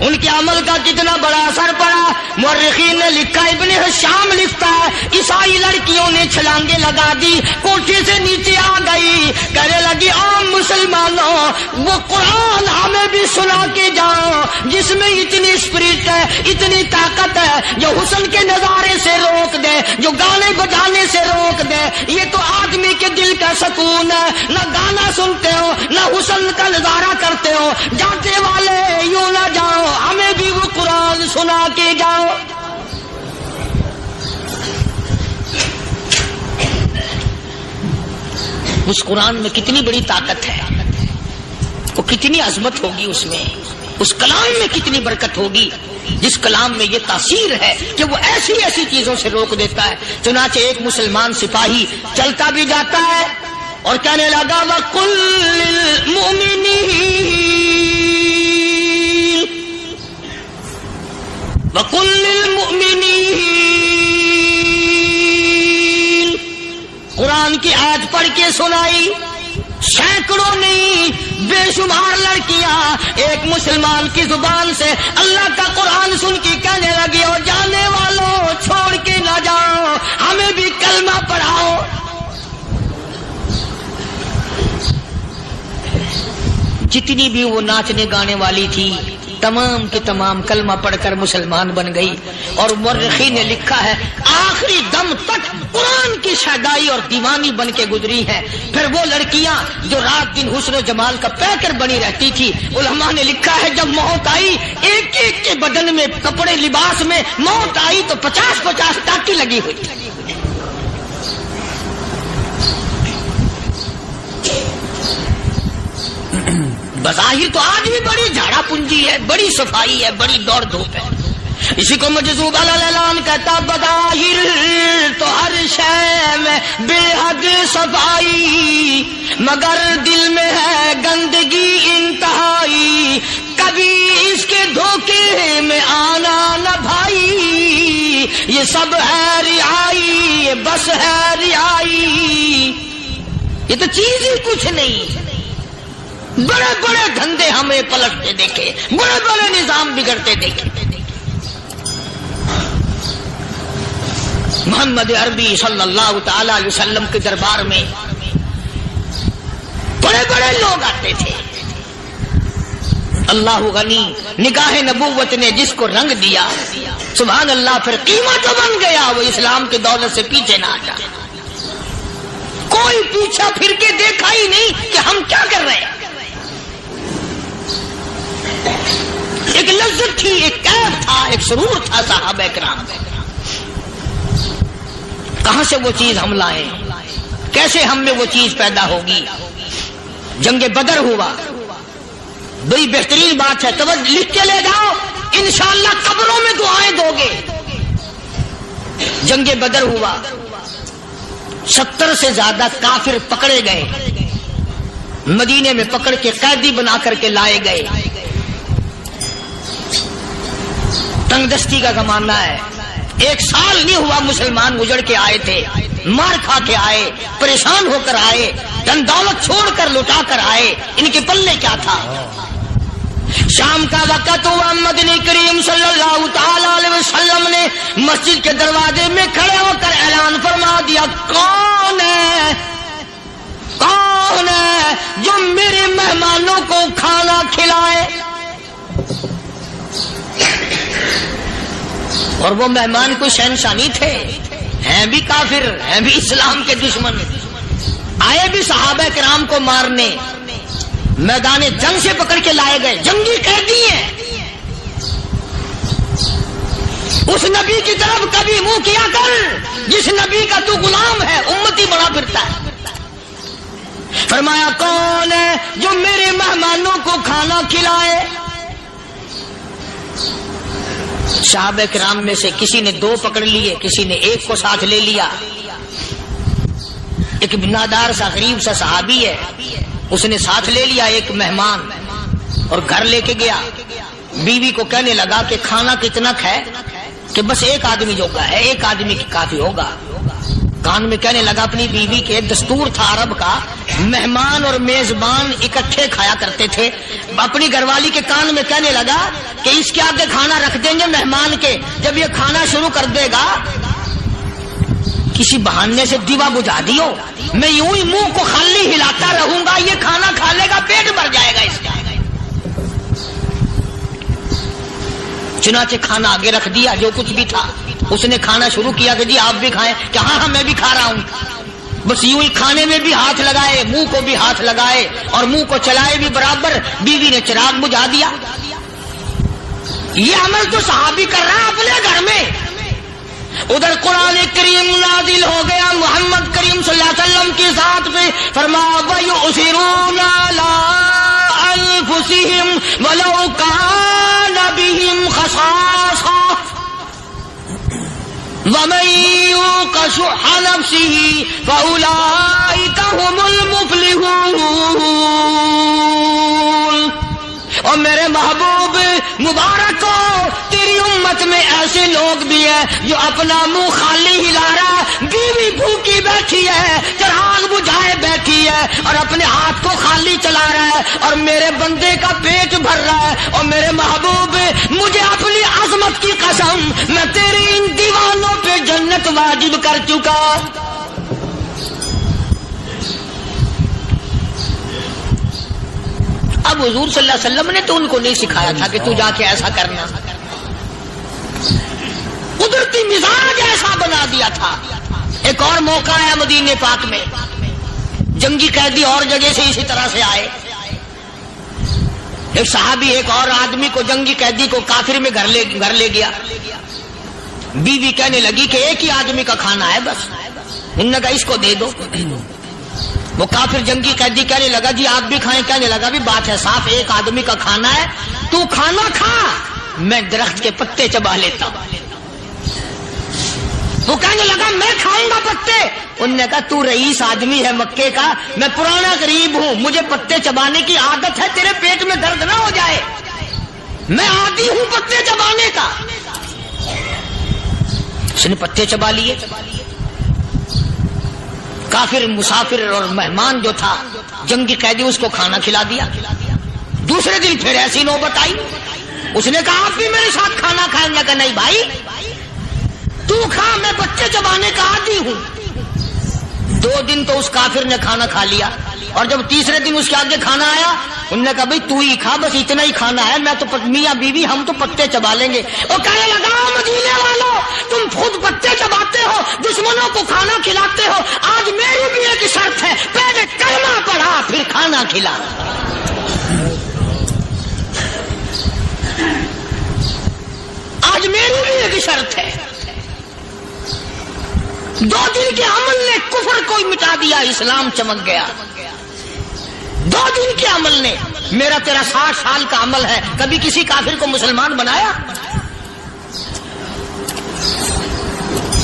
ان کے عمل کا کتنا بڑا اثر پڑا. مورخین نے لکھا, ابن ہشام لکھتا ہے, عیسائی لڑکیوں نے چھلانگیں لگا دی, کوٹھی سے نیچے آ گئی, کہنے لگی عام مسلمانوں وہ قرآن ہمیں بھی سنا کے جاؤ جس میں اتنی اسپرٹ ہے, اتنی طاقت ہے, جو حسن کے نظارے سے روک دے, جو گانے بجانے سے روک دے. یہ تو آدمی کے دل کا سکون ہے. نہ گانا سنتے ہو نہ حسن کا نظارہ کرتے ہو. جاتے والے یوں نہ جاؤ, ہمیں بھی وہ قرآن سنا کے جاؤ. اس قرآن میں کتنی بڑی طاقت ہے, وہ کتنی عظمت ہوگی اس میں, اس کلام میں کتنی برکت ہوگی, جس کلام میں یہ تاثیر ہے کہ وہ ایسی ایسی چیزوں سے روک دیتا ہے. چنانچہ ایک مسلمان سپاہی چلتا بھی جاتا ہے اور کہنے لگا وَقُلْ لِلْمُؤْمِنِينَ, قرآن کی آیت پڑھ کے سنائی. سینکڑوں نہیں بے شمار لڑکیاں ایک مسلمان کی زبان سے اللہ کا قرآن سن کے کہنے لگی, اور جانے والوں چھوڑ کے نہ جاؤ, ہمیں بھی کلمہ پڑھاؤ. جتنی بھی وہ ناچنے گانے والی تھی تمام کی تمام کلمہ پڑھ کر مسلمان بن گئی. اور مورخین نے لکھا ہے آخری دم تک قرآن کی شیدائی اور دیوانی بن کے گزری ہے. پھر وہ لڑکیاں جو رات دن حسن و جمال کا پیکر بنی رہتی تھی, علماء نے لکھا ہے جب موت آئی ایک ایک کے بدن میں کپڑے لباس میں موت آئی تو 50-50 ٹاکی لگی ہوئی. بظاہر تو آج بھی بڑی جھاڑا پنجی ہے, بڑی صفائی ہے, بڑی دوڑ دھوپ ہے. اسی کو مجذوب الاعلان کہتا, بظاہر تو ہر شے میں بے حد صفائی, مگر دل میں ہے گندگی انتہائی, کبھی اس کے دھوکے میں آنا نہ بھائی, یہ سب ہے رعائی, یہ بس ہے رعائی. یہ تو چیز ہی کچھ نہیں. بڑے بڑے دھندے ہمیں پلٹتے دیکھے, بڑے بڑے نظام بگڑتے دیکھے. محمد عربی صلی اللہ تعالی علیہ وسلم کے دربار میں بڑے بڑے لوگ آتے تھے. اللہ غنی, نگاہ نبوت نے جس کو رنگ دیا سبحان اللہ, پھر قیمت بن گیا. وہ اسلام کی دولت سے پیچھے نہ ہٹا. کوئی پیچھا پھر کے دیکھا ہی نہیں کہ ہم کیا کر رہے ہیں. ایک لذت تھی, ایک کیف تھا, ایک سرور تھا صحابہ کرام. کہاں سے وہ چیز ہم لائیں, کیسے ہم میں وہ چیز پیدا ہوگی. جنگ بدر ہوا, بڑی بہترین بات ہے, توجہ لکھ کے لے جاؤ, انشاءاللہ قبروں میں دعائیں دو گے. جنگ بدر ہوا, 70 سے زیادہ کافر پکڑے گئے, مدینے میں پکڑ کے قیدی بنا کر کے لائے گئے. تنگ دستی کا زمانہ ہے, 1 سال نہیں ہوا مسلمان گزر کے آئے تھے, مار کھا کے آئے, پریشان ہو کر آئے, دن دولت چھوڑ کر لٹا کر آئے. ان کے پلے کیا تھا. شام کا وقت ہوا, مدنی کریم صلی اللہ تعالی علیہ وسلم نے مسجد کے دروازے میں کھڑے ہو کر اعلان فرما دیا, کون ہے, کون ہے جو میرے مہمانوں کو کھانا کھلائے. اور وہ مہمان کوئی شہنشاہ نہیں تھے, ہیں بھی کافر, ہیں بھی اسلام کے دشمن, آئے بھی صحابہ کرام کو مارنے, میدان جنگ سے پکڑ کے لائے گئے, جنگی قیدی ہیں. اس نبی کی طرف کبھی منہ کیا کر جس نبی کا تو غلام ہے, امتی بڑا پھرتا ہے. فرمایا کون ہے جو میرے مہمانوں کو کھانا کھلائے. صحابہ کرام میں سے کسی نے 2 پکڑ لیے, کسی نے 1 کو ساتھ لے لیا. ایک بنادار سا غریب سا صحابی ہے, اس نے ساتھ لے لیا ایک مہمان اور گھر لے کے گیا. بیوی کو کہنے لگا کہ کھانا کتنا ہے, کہ بس 1 آدمی جوگا ہے, 1 آدمی کی کافی ہوگا. کان میں کہنے لگا اپنی بیوی کے, دستور تھا عرب کا, مہمان اور میزبان اکٹھے کھایا کرتے تھے. اپنی گھر والی کے کان میں کہنے لگا کہ اس کے آگے کھانا رکھ دیں گے مہمان کے، جب یہ کھانا شروع کر دے گا کسی بہانے سے دیوا بجھا دیو، میں یوں ہی منہ کو خالی ہلاتا رہوں گا، یہ کھانا کھا لے گا، پیٹ بھر جائے گا اس کا۔ چنانچہ کھانا آگے رکھ دیا، جو کچھ بھی تھا اس نے کھانا شروع کیا کہ جی آپ بھی کھائیں، کہ ہاں میں بھی کھا رہا ہوں۔ بس یوں ہی کھانے میں بھی ہاتھ لگائے، منہ کو بھی ہاتھ لگائے اور منہ کو چلائے بھی برابر، بیوی نے چراغ بجھا دیا۔ یہ عمل تو صحابی کر رہا ہے اپنے گھر میں۔ ادھر قرآن کریم نازل ہو گیا محمد کریم صلی اللہ علیہ وسلم کی ذات پہ، فرمایا وَيُؤْثِرُونَ عَلَىٰ أَنفُسِهِمْ وَلَوْ كَانَ بِهِمْ خَصَاصَةٌ وَمَن يُوقَ شُحَّ نَفْسِهِ فَأُولَٰئِكَ هُمُ الْمُفْلِحُونَ۔ اور میرے محبوب مبارک ہو، تیری امت میں ایسے لوگ بھی ہیں جو اپنا منہ خالی ہلا رہا ہے، بیوی بھوکی بیٹھی ہے، چراغ بجھائے بیٹھی ہے اور اپنے ہاتھ کو خالی چلا رہا ہے اور میرے بندے کا پیٹ بھر رہا ہے۔ اور میرے محبوب مجھے اپنی عظمت کی قسم، میں تیری ان دیوانوں پہ جنت واجب کر چکا۔ اب حضور صلی اللہ علیہ وسلم نے تو ان کو نہیں سکھایا تھا کہ تو جا کے ایسا کرنا، قدرتی مزاج ایسا بنا دیا تھا۔ ایک اور موقع آیا مدینے پاک میں، جنگی قیدی اور جگہ سے اسی طرح سے آئے، ایک صحابی ایک اور آدمی کو، جنگی قیدی کو کافر میں گھر لے گیا۔ بیوی کہنے لگی کہ ایک ہی آدمی کا کھانا ہے بس، انہوں نے کہا اس کو دے دو۔ وہ کافر جنگی قیدی کہنے لگا جی آپ بھی کھائیں، کہنے لگا بھی بات ہے صاف، ایک آدمی کا کھانا ہے، تو کھانا کھا، میں درخت کے پتے چبا لیتا ہوں۔ وہ کہنے لگا میں کھاؤں گا پتے، انہوں نے کہا تو رئیس آدمی ہے مکے کا، میں پرانا غریب ہوں، مجھے پتے چبانے کی عادت ہے، تیرے پیٹ میں درد نہ ہو جائے، میں عادی ہوں پتے چبانے کا۔ اس نے پتے چبا لیے۔ کافر مسافر اور مہمان جو تھا جنگی قیدی، اس کو کھانا کھلا دیا۔ دوسرے دن پھر ایسی نوبت آئی، اس نے کہا آپ بھی میرے ساتھ کھانا کھائیں؟ نے کہا نہیں بھائی تو کھا، میں بچے چبانے کا عادی ہوں۔ 2 دن تو اس کافر نے کھانا کھا لیا، اور جب تیسرے دن اس کے آگے کھانا آیا، انہوں نے کہا بھائی تو ہی کھا، بس اتنا ہی کھانا ہے، میں تو میاں بیوی ہم تو پتے چبا لیں گے۔ اور کہنے لگا مدینے والوں تم خود پتے چباتے ہو، دشمنوں کو کھانا کھلاتے ہو، آج میری بھی ایک شرط ہے، پہلے کلمہ پڑھا پھر کھانا کھلا۔ آج میری بھی ایک شرط ہے۔ 2 دن کے عمل نے کفر کو مٹا دیا، اسلام چمک گیا۔ 2 دن کے عمل نے، میرا تیرا 60 سال کا عمل ہے، کبھی کسی کافر کو مسلمان بنایا؟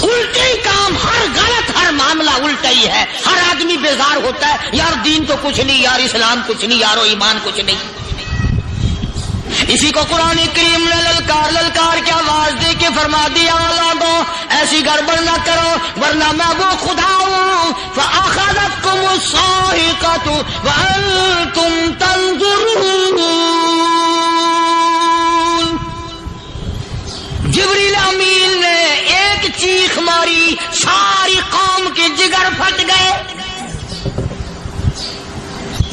الٹے ہی کام، ہر غلط، ہر معاملہ الٹا ہی ہے۔ ہر آدمی بیزار ہوتا ہے، یار دین تو کچھ نہیں، یار اسلام کچھ نہیں، یارو ایمان کچھ نہیں۔ اسی کو قرآن کریم نے للکار کے آواز دے کے فرما دیا اولادو ایسی گڑبڑ نہ کرو ورنہ میں وہ خدا ہوں فأخذتكم الصاعقة وأنتم تنظرون۔ جبریل امین نے ایک چیخ ماری، ساری قوم کے جگر پھٹ گئے۔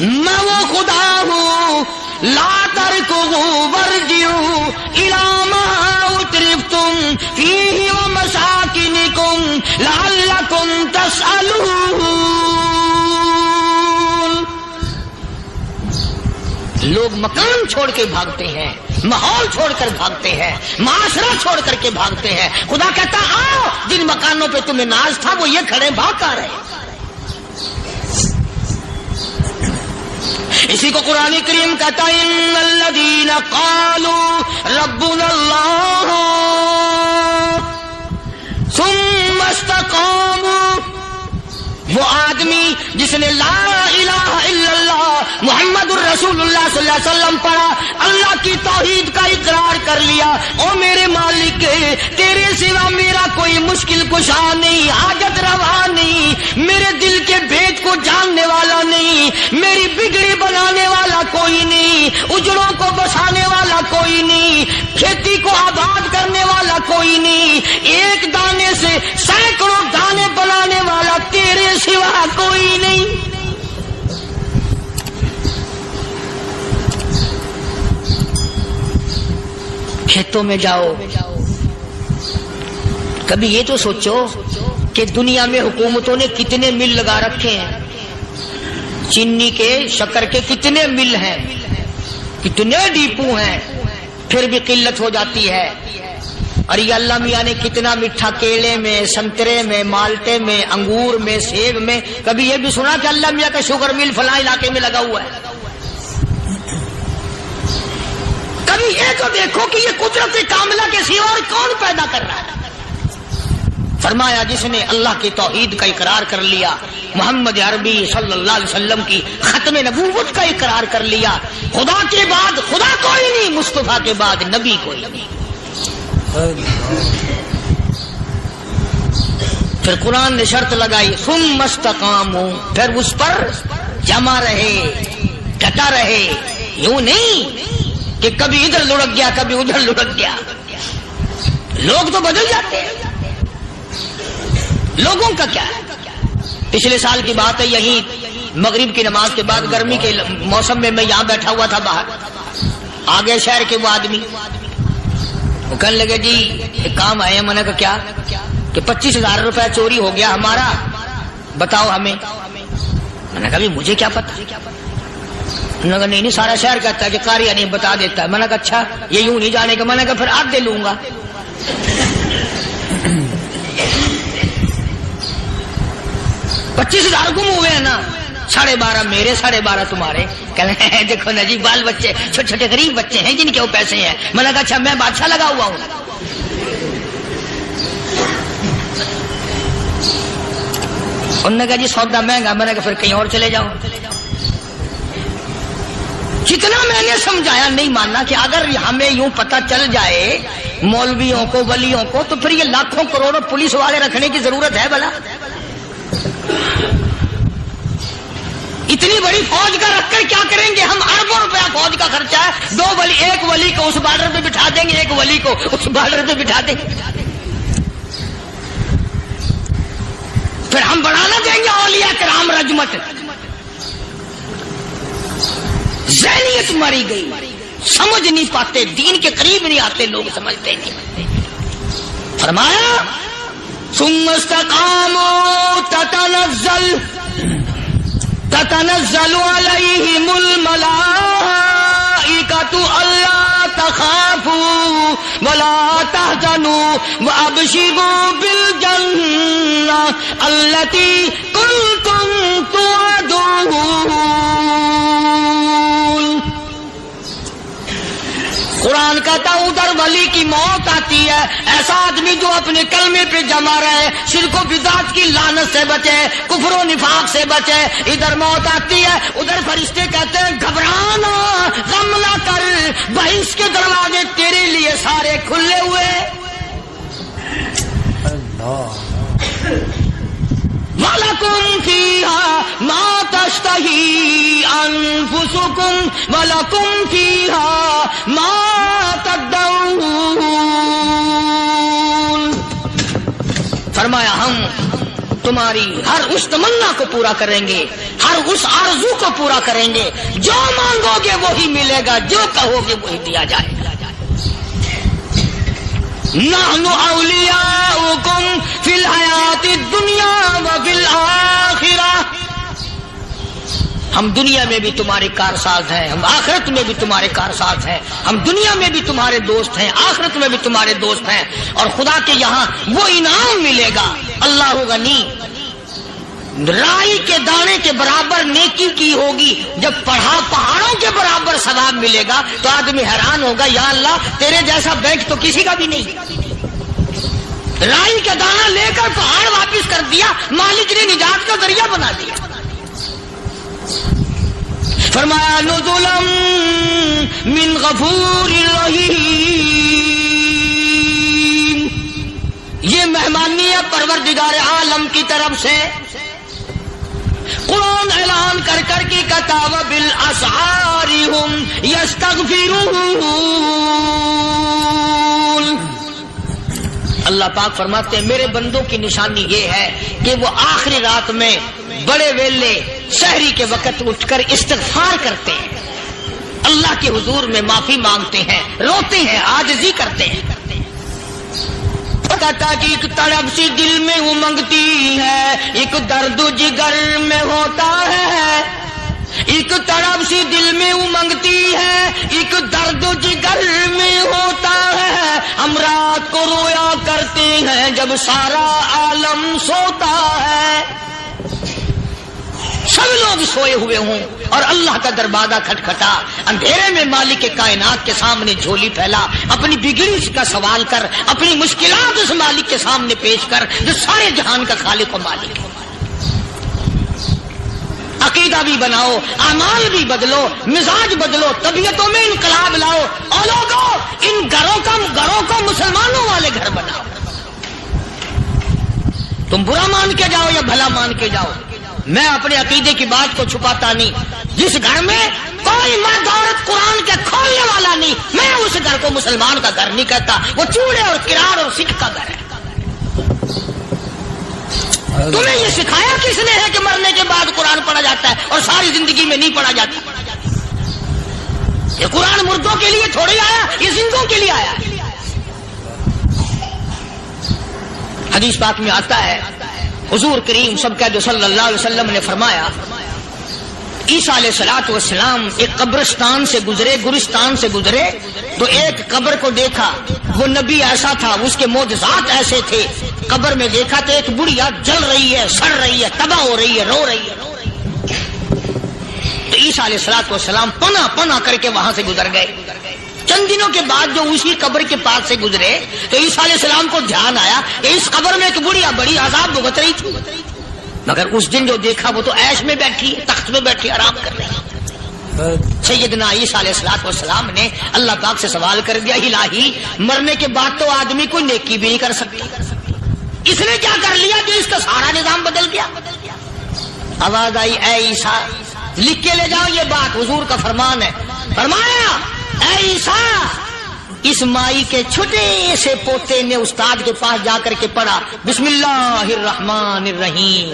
میں وہ خدا ہوں لا تركضوا وارجعوا إلى ما أترفتم فيه ومساكنكم لعلكم تسألون۔ لوگ مکان چھوڑ کے بھاگتے ہیں، ماحول چھوڑ کر بھاگتے ہیں، معاشرہ چھوڑ کر کے بھاگتے ہیں۔ خدا کہتا آؤ جن مکانوں پہ تمہیں ناز تھا وہ یہ کھڑے بھاگ آ رہے۔ اسی کو قرآن کریم کہتا ہے ان الذین قالوا ربنا اللہ ثم استقاموا، وہ آدمی جس نے لا الہ الا اللہ محمد الرسول اللہ صلی اللہ علیہ وسلم پڑھا، اللہ کی توحید کا اقرار کر لیا، او میرے مالک تیرے سوا میرا کوئی مشکل کشا نہیں، حاجت روا نہیں، میرے دل کے بھید کو جاننے والا نہیں، میری بگڑی بنانے والا کوئی نہیں، اجڑوں کو بسانے والا کوئی کوئی نہیں، کھیتی کو آباد کرنے والا کوئی نہیں، ایک دانے سے سینکڑوں دانے بنانے والا تیرے سوا کوئی نہیں۔ کھیتوں میں جاؤ، کبھی یہ تو سوچو کہ دنیا میں حکومتوں نے کتنے مل لگا رکھے ہیں، چینی کے، شکر کے کتنے مل ہیں، کتنے ڈیپو ہیں، پھر بھی قلت ہو جاتی ہے۔ اور یہ اللہ میاں نے کتنا میٹھا کیلے میں، سنترے میں، مالٹے میں، انگور میں، سیب میں، کبھی یہ بھی سنا کہ اللہ میاں کا شوگر مل فلاں علاقے میں لگا ہوا ہے؟ کبھی یہ تو دیکھو کہ یہ قدرت کاملہ کے سوا اور کون پیدا کر رہا ہے؟ فرمایا جس نے اللہ کی توحید کا اقرار کر لیا، محمد عربی صلی اللہ علیہ وسلم کی ختم نبوت کا اقرار کر لیا، خدا کے بعد خدا کوئی نہیں، مصطفیٰ کے بعد نبی کوئی نہیں۔ پھر قرآن نے شرط لگائی ثم استقاموا، پھر اس پر جمع رہے، ڈٹا رہے، یوں نہیں کہ کبھی ادھر لڑک گیا کبھی ادھر لڑک گیا۔ لوگ تو بدل جاتے ہیں، لوگوں کا کیا ہے؟ پچھلے سال کی بات ہے، یہی مغرب کی نماز کے بعد گرمی کے موسم میں میں یہاں بیٹھا ہوا تھا، باہر آگے شہر کے وہ آدمی وہ کہنے لگے جی ایک کام آئے ہیں۔ میں نے کہا کیا؟ کہ 25,000 روپے چوری ہو گیا ہمارا، بتاؤ ہمیں۔ میں نے کہا مجھے کیا پتا؟ انہوں نے کہا نہیں سارا شہر کہتا ہے کہ قاریہ نہیں بتا دیتا ہے۔ میں نے کہا اچھا یہ یوں نہیں جانے کا؟ میں نے کہا پھر آدھے لوں گا۔ 25,000 گم ہوئے ہیں نا، 12.5 میرے 12.5 تمہارے۔ کہنے ہیں دیکھو نا جی بال بچے چھوٹے چھوٹے غریب بچے ہیں جن کے وہ پیسے ہیں۔ میں نے کہا اچھا میں بادشاہ لگا ہوا ہوں؟ انہوں نے کہا جی سودا مہنگا۔ میں نے کہا پھر کہیں اور چلے جاؤ۔ جتنا میں نے سمجھایا نہیں ماننا کہ اگر ہمیں یوں پتہ چل جائے مولویوں کو، ولیوں کو، تو پھر یہ لاکھوں کروڑوں پولیس والے رکھنے کی ضرورت ہے بھلا؟ اتنی بڑی فوج کا رکھ کر کیا کریں گے ہم؟ اربوں روپیہ فوج کا خرچہ ہے، ایک ولی کو اس بارڈر پہ بٹھا دیں گے، ایک ولی کو اس بارڈر پہ بٹھا دیں گے، پھر ہم بڑھانا دیں گے اولیاء کرام رجمت۔ ذہنیت مری گئی، سمجھ نہیں پاتے، دین کے قریب نہیں آتے لوگ، سمجھتے نہیں۔ فرمایا ثم استقاموا تتنزل علیہم الملائکۃ الا تخافوا ولا تحزنوا وابشروا بالجنہ التی کنتم توعدون۔ قرآن کہتا ہے ادھر ولی کی موت آتی ہے، ایسا آدمی جو اپنے کلمے پہ جمع رہے، شرک و بدعت کی لعنت سے بچے، کفر و نفاق سے بچے۔ ادھر موت آتی ہے، ادھر فرشتے کہتے ہیں گھبرانا، غم نہ کر، بہشت کے دروازے تیرے لیے سارے کھلے ہوئے۔ وَلَكُمْ فِيهَا مَا تَشْتَهِي أَنفُسُكُمْ وَلَكُمْ فِيهَا مَا تَدَّعُونَ۔ فرمایا ہم تمہاری ہر اس تمنا کو پورا کریں گے، ہر اس آرزو کو پورا کریں گے، جو مانگو گے وہی ملے گا، جو کہو گے وہی دیا جائے گا۔ نحن اولیاؤکم فی الحیات الدنیا وفی الآخرہ، ہم دنیا میں بھی تمہارے کارساز ہیں، ہم آخرت میں بھی تمہارے کارساز ہیں، ہم دنیا میں بھی تمہارے دوست ہیں، آخرت میں بھی تمہارے دوست ہیں، اور خدا کے یہاں وہ انعام ملے گا۔ اللہ غنی، رائی کے دانے کے برابر نیکی کی ہوگی، جب پہاڑوں کے برابر ثواب ملے گا تو آدمی حیران ہوگا، یا اللہ تیرے جیسا بینک تو کسی کا بھی نہیں۔ رائی کا دانہ لے کر پہاڑ واپس کر دیا، مالک نے نجات کا ذریعہ بنا دیا۔ فرمایا نزلا من غفور رحیم، یہ مہمانی ہے پروردگار عالم کی طرف سے۔ قرآن اعلان کر کر کے کہتا وبالاسحار هم یستغفرون. اللہ پاک فرماتے ہیں میرے بندوں کی نشانی یہ ہے کہ وہ آخری رات میں بڑے ویلے سحری کے وقت اٹھ کر استغفار کرتے ہیں، اللہ کے حضور میں معافی مانگتے ہیں، روتے ہیں، عاجزی کرتے ہیں. کہتا کہ ایک تڑپ سی دل میں امنگتی ہے، ایک درد جگر میں ہوتا ہے. ایک تڑپ سی دل میں امنگتی ہے، ایک درد جگر میں ہوتا ہے. ہم رات کو رویا کرتے ہیں جب سارا عالم سوتا ہے. سب لوگ سوئے ہوئے ہوں اور اللہ کا دروازہ کھٹکھٹا، اندھیرے میں مالک کے کائنات کے سامنے جھولی پھیلا، اپنی بگڑی کا سوال کر، اپنی مشکلات اس مالک کے سامنے پیش کر جو سارے جہان کا خالق و مالک ہے. عقیدہ بھی بناؤ، اعمال بھی بدلو، مزاج بدلو، طبیعتوں میں انقلاب لاؤ، اور لوگوں ان گھروں کو مسلمانوں والے گھر بناؤ. تم برا مان کے جاؤ یا بھلا مان کے جاؤ، میں اپنے عقیدے کی بات کو چھپاتا نہیں. جس گھر میں کوئی مرد عورت قرآن کے کھولنے والا نہیں، میں اس گھر کو مسلمان کا گھر نہیں کہتا، وہ چوڑے اور کرار اور سکھ کا گھر ہے. تمہیں یہ سکھایا کس نے ہے کہ مرنے کے بعد قرآن پڑھا جاتا ہے اور ساری زندگی میں نہیں پڑھا جاتا؟ یہ قرآن مردوں کے لیے تھوڑی آیا، یہ زندوں کے لیے آیا. حدیث پاک میں آتا ہے حضور کریم سب کا جو صلی اللہ علیہ وسلم نے فرمایا عیسیٰ علیہ الصلوۃ والسلام ایک قبرستان سے گزرے، گورستان سے گزرے تو ایک قبر کو دیکھا. وہ نبی ایسا تھا، اس کے معجزات ایسے تھے. قبر میں دیکھا تو ایک بڑھیا جل رہی ہے، سڑ رہی ہے، تباہ ہو رہی ہے، رو رہی ہے. تو عیسیٰ علیہ الصلوۃ والسلام پناہ کر کے وہاں سے گزر گئے. چند دنوں کے بعد جو اسی قبر کے پاس سے گزرے تو عیسیٰ علیہ السلام کو دھیان آیا کہ اس قبر میں ایک بڑھیا بڑی عذاب بھگت رہی تھی، مگر اس دن جو دیکھا وہ تو عیش میں بیٹھی، تخت میں بیٹھی آرام کر رہی. سیدنا عیسیٰ علیہ السلام نے اللہ پاک سے سوال کر دیا الہی مرنے کے بعد تو آدمی کوئی نیکی بھی نہیں کر سکتا، اس نے کیا کر لیا کہ اس کا سارا نظام بدل گیا؟ آواز آئی اے عیسیٰ لکھ کے لے جاؤ یہ بات، حضور کا فرمان ہے. فرمایا اے عیسیٰ اس مائی کے چھوٹے سے پوتے نے استاد کے پاس جا کر کے پڑھا بسم اللہ الرحمن الرحیم.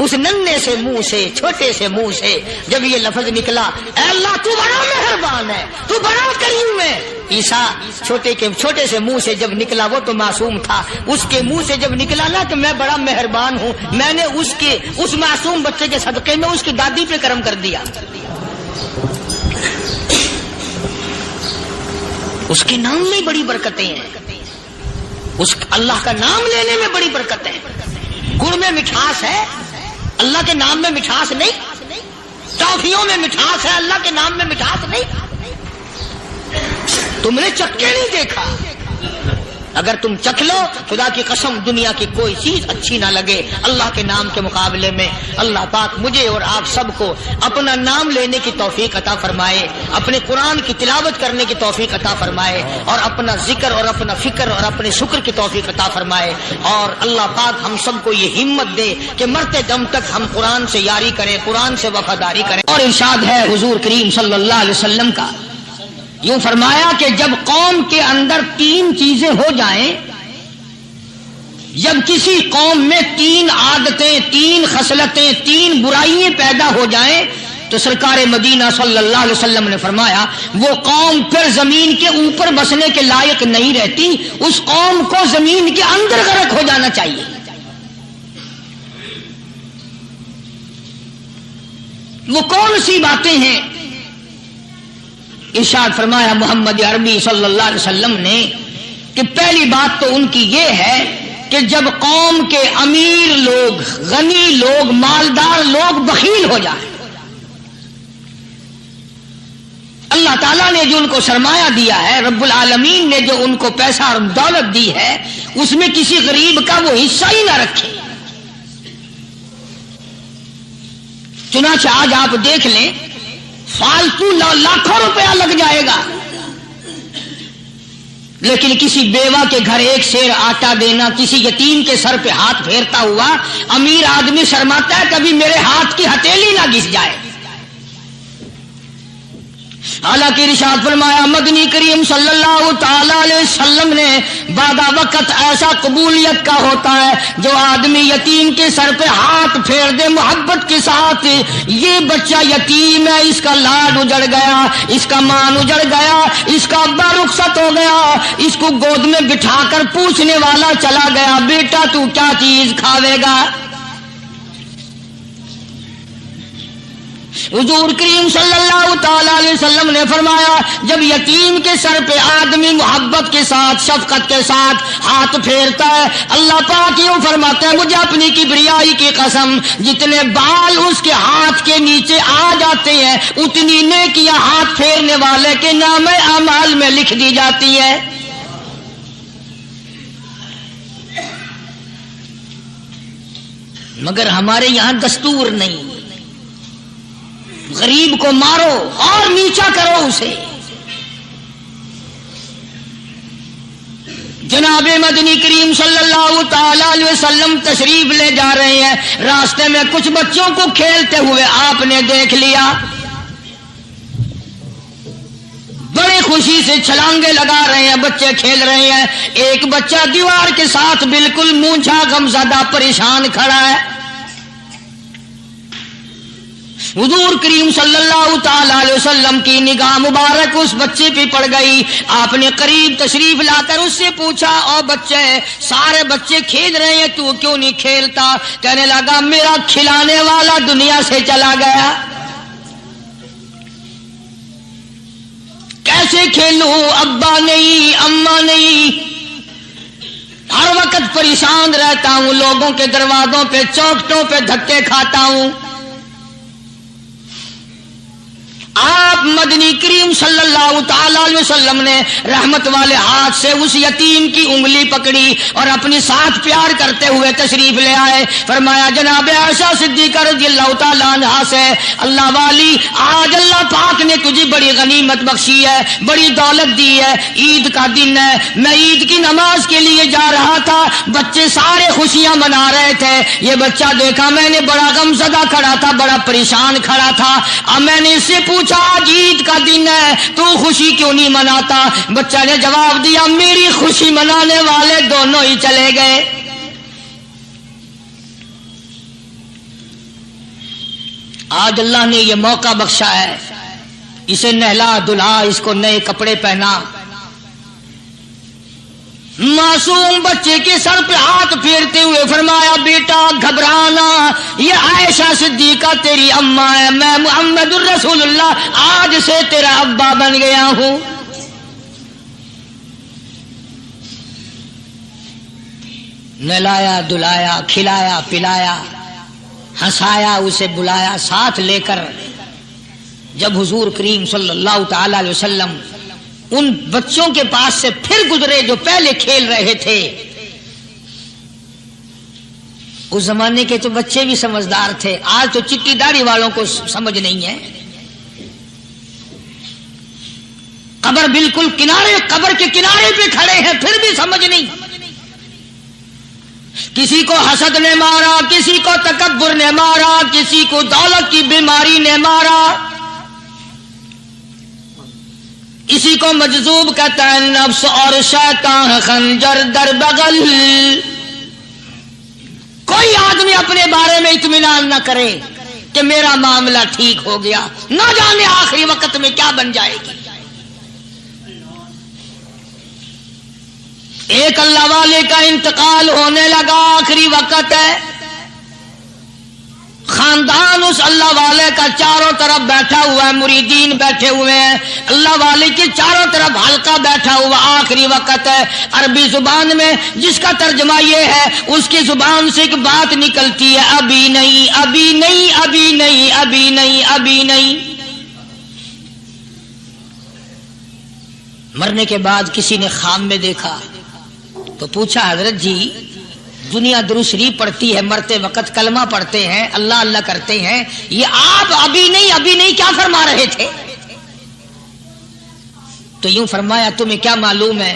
اس ننھے سے منہ سے، چھوٹے سے منہ سے جب یہ لفظ نکلا اے اللہ تو بڑا مہربان ہے، تو بڑا کریم ہے. عیسیٰ چھوٹے سے منہ سے جب نکلا، وہ تو معصوم تھا، اس کے منہ سے جب نکلا نا کہ میں بڑا مہربان ہوں، میں نے اس معصوم بچے کے صدقے میں اس کی دادی پہ کرم کر دیا. اس کے نام میں بڑی برکتیں ہیں، اس اللہ کا نام لینے میں بڑی برکتیں ہیں. گڑ میں مٹھاس ہے، اللہ کے نام میں مٹھاس نہیں. ٹافیوں میں مٹھاس ہے، اللہ کے نام میں مٹھاس نہیں. تم نے چکھ کے نہیں دیکھا، اگر تم چکھ لو خدا کی قسم دنیا کی کوئی چیز اچھی نہ لگے اللہ کے نام کے مقابلے میں. اللہ پاک مجھے اور آپ سب کو اپنا نام لینے کی توفیق عطا فرمائے، اپنے قرآن کی تلاوت کرنے کی توفیق عطا فرمائے، اور اپنا ذکر اور اپنا فکر اور اپنے شکر کی توفیق عطا فرمائے. اور اللہ پاک ہم سب کو یہ ہمت دے کہ مرتے دم تک ہم قرآن سے یاری کریں، قرآن سے وفاداری کریں. اور ارشاد ہے حضور کریم صلی اللہ علیہ وسلم کا، یوں فرمایا کہ جب قوم کے اندر 3 چیزیں ہو جائیں، جب کسی قوم میں 3 عادتیں، 3 خصلتیں، 3 برائیاں پیدا ہو جائیں تو سرکار مدینہ صلی اللہ علیہ وسلم نے فرمایا وہ قوم پھر زمین کے اوپر بسنے کے لائق نہیں رہتی، اس قوم کو زمین کے اندر غرق ہو جانا چاہیے. وہ کون سی باتیں ہیں؟ ارشاد فرمایا محمد عربی صلی اللہ علیہ وسلم نے کہ پہلی بات تو ان کی یہ ہے کہ جب قوم کے امیر لوگ، غنی لوگ، مالدار لوگ بخیل ہو جائیں، اللہ تعالیٰ نے جو ان کو سرمایہ دیا ہے، رب العالمین نے جو ان کو پیسہ اور دولت دی ہے، اس میں کسی غریب کا وہ حصہ ہی نہ رکھے. چنانچہ آج آپ دیکھ لیں فالتو لاکھوں روپیہ لگ جائے گا، لیکن کسی بیوہ کے گھر ایک سیر آٹا دینا، کسی یتیم کے سر پہ ہاتھ پھیرتا ہوا امیر آدمی شرماتا ہے کبھی میرے ہاتھ کی ہتھیلی نہ گھس جائے۔ حالانکہ ارشاد فرمایا مدنی کریم صلی اللہ تعالی علیہ وسلم نے بعد وقت ایسا قبولیت کا ہوتا ہے جو آدمی یتیم کے سر پہ ہاتھ پھیر دے محبت کے ساتھ، یہ بچہ یتیم ہے، اس کا لاڈ اجڑ گیا، اس کا مان اجڑ گیا، اس کا ابا رخصت ہو گیا، اس کو گود میں بٹھا کر پوچھنے والا چلا گیا بیٹا تو کیا چیز کھاوے گا؟ حضور کریم صلی اللہ تعالی علیہ وسلم نے فرمایا جب یتیم کے سر پہ آدمی محبت کے ساتھ شفقت کے ساتھ ہاتھ پھیرتا ہے، اللہ پاک یوں فرماتا ہے مجھے اپنی کبریائی کی قسم جتنے بال اس کے ہاتھ کے نیچے آ جاتے ہیں اتنی نیکیاں ہاتھ پھیرنے والے کے نام اعمال میں لکھ دی جاتی ہے۔ مگر ہمارے یہاں دستور نہیں، غریب کو مارو اور نیچا کرو اسے۔ جناب مدنی کریم صلی اللہ تعالی علیہ وسلم تشریف لے جا رہے ہیں، راستے میں کچھ بچوں کو کھیلتے ہوئے آپ نے دیکھ لیا، بڑی خوشی سے چھلانگے لگا رہے ہیں، بچے کھیل رہے ہیں، ایک بچہ دیوار کے ساتھ بالکل مونجھا غمزدہ پریشان کھڑا ہے۔ حضور کریم صلی اللہ تعالی علیہ وسلم کی نگاہ مبارک اس بچے پہ پڑ گئی، آپ نے قریب تشریف لا کر اس سے پوچھا او بچے سارے بچے کھیل رہے ہیں تو کیوں نہیں کھیلتا؟ کہنے لگا میرا کھلانے والا دنیا سے چلا گیا، کیسے کھیلوں؟ ابا نہیں، اماں نہیں، ہر وقت پریشان رہتا ہوں، لوگوں کے دروازوں پہ چوکٹوں پہ دھکے کھاتا ہوں۔ آپ مدنی کریم صلی اللہ تعالی علیہ وسلم نے رحمت والے ہاتھ سے اس یتیم کی انگلی پکڑی اور اپنی ساتھ پیار کرتے ہوئے تشریف لے آئے، فرمایا جناب عائشہ صدیقہ رضی اللہ تعالی عنہا سے اللہ والی آج اللہ پاک نے تجھے بڑی غنیمت بخشی ہے، بڑی دولت دی ہے، عید کا دن ہے، میں عید کی نماز کے لیے جا رہا تھا، بچے سارے خوشیاں منا رہے تھے، یہ بچہ دیکھا میں نے بڑا غمزدہ کھڑا تھا، بڑا پریشان کھڑا تھا، اب میں نے اس سے پوچھا آج عید کا دن ہے تو خوشی کیوں نہیں مناتا؟ بچہ نے جواب دیا میری خوشی منانے والے دونوں ہی چلے گئے۔ آج اللہ نے یہ موقع بخشا ہے، اسے نہلا دلہا، اس کو نئے کپڑے پہنا، معصوم بچے کے سر پہ ہاتھ پھیرتے ہوئے فرمایا بیٹا گھبرانا، یہ عائشہ صدیقہ تیری اماں ہے، میں محمد الرسول اللہ آج سے تیرا ابا بن گیا ہوں۔ نہلایا دلایا، کھلایا پلایا، ہنسایا، اسے بلایا ساتھ لے کر جب حضور کریم صلی اللہ تعالی علیہ وسلم ان بچوں کے پاس سے پھر گزرے جو پہلے کھیل رہے تھے، اس زمانے کے تو بچے بھی سمجھدار تھے، آج تو چٹی داڑھی والوں کو سمجھ نہیں ہے، قبر بالکل کنارے، قبر کے کنارے پہ کھڑے ہیں پھر بھی سمجھ نہیں، کسی کو حسد نے مارا، کسی کو تکبر نے مارا، کسی کو دولت کی بیماری نے مارا، اسی کو مجذوب کہتا ہے، نفس اور شیطان خنجر در بغل۔ کوئی آدمی اپنے بارے میں اطمینان نہ کرے کہ میرا معاملہ ٹھیک ہو گیا، نہ جانے آخری وقت میں کیا بن جائے گی۔ ایک اللہ والے کا انتقال ہونے لگا، آخری وقت ہے، خاندان اس اللہ والے کا چاروں طرف بیٹھا ہوا ہے، مریدین بیٹھے ہوئے ہیں، اللہ والے کے چاروں طرف حلقہ بیٹھا ہوا، آخری وقت ہے۔ عربی زبان میں جس کا ترجمہ یہ ہے، اس کی زبان سے ایک بات نکلتی ہے، ابھی نہیں، ابھی نہیں، ابھی نہیں، ابھی نہیں، ابھی نہیں۔ مرنے کے بعد کسی نے خواب میں دیکھا تو پوچھا حضرت جی دنیا درود شریف پڑھتی ہے، مرتے وقت کلمہ پڑھتے ہیں، اللہ اللہ کرتے ہیں، یہ آپ ابھی نہیں ابھی نہیں کیا فرما رہے تھے؟ تو یوں فرمایا تمہیں کیا معلوم ہے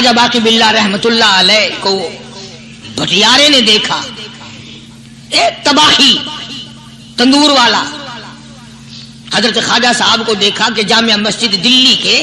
خواجہ باقی باللہ رحمت اللہ علیہ کو بھٹیارے نے دیکھا، ایک تباہی تندور والا، حضرت خواجہ صاحب کو دیکھا کہ جامع مسجد دلی کے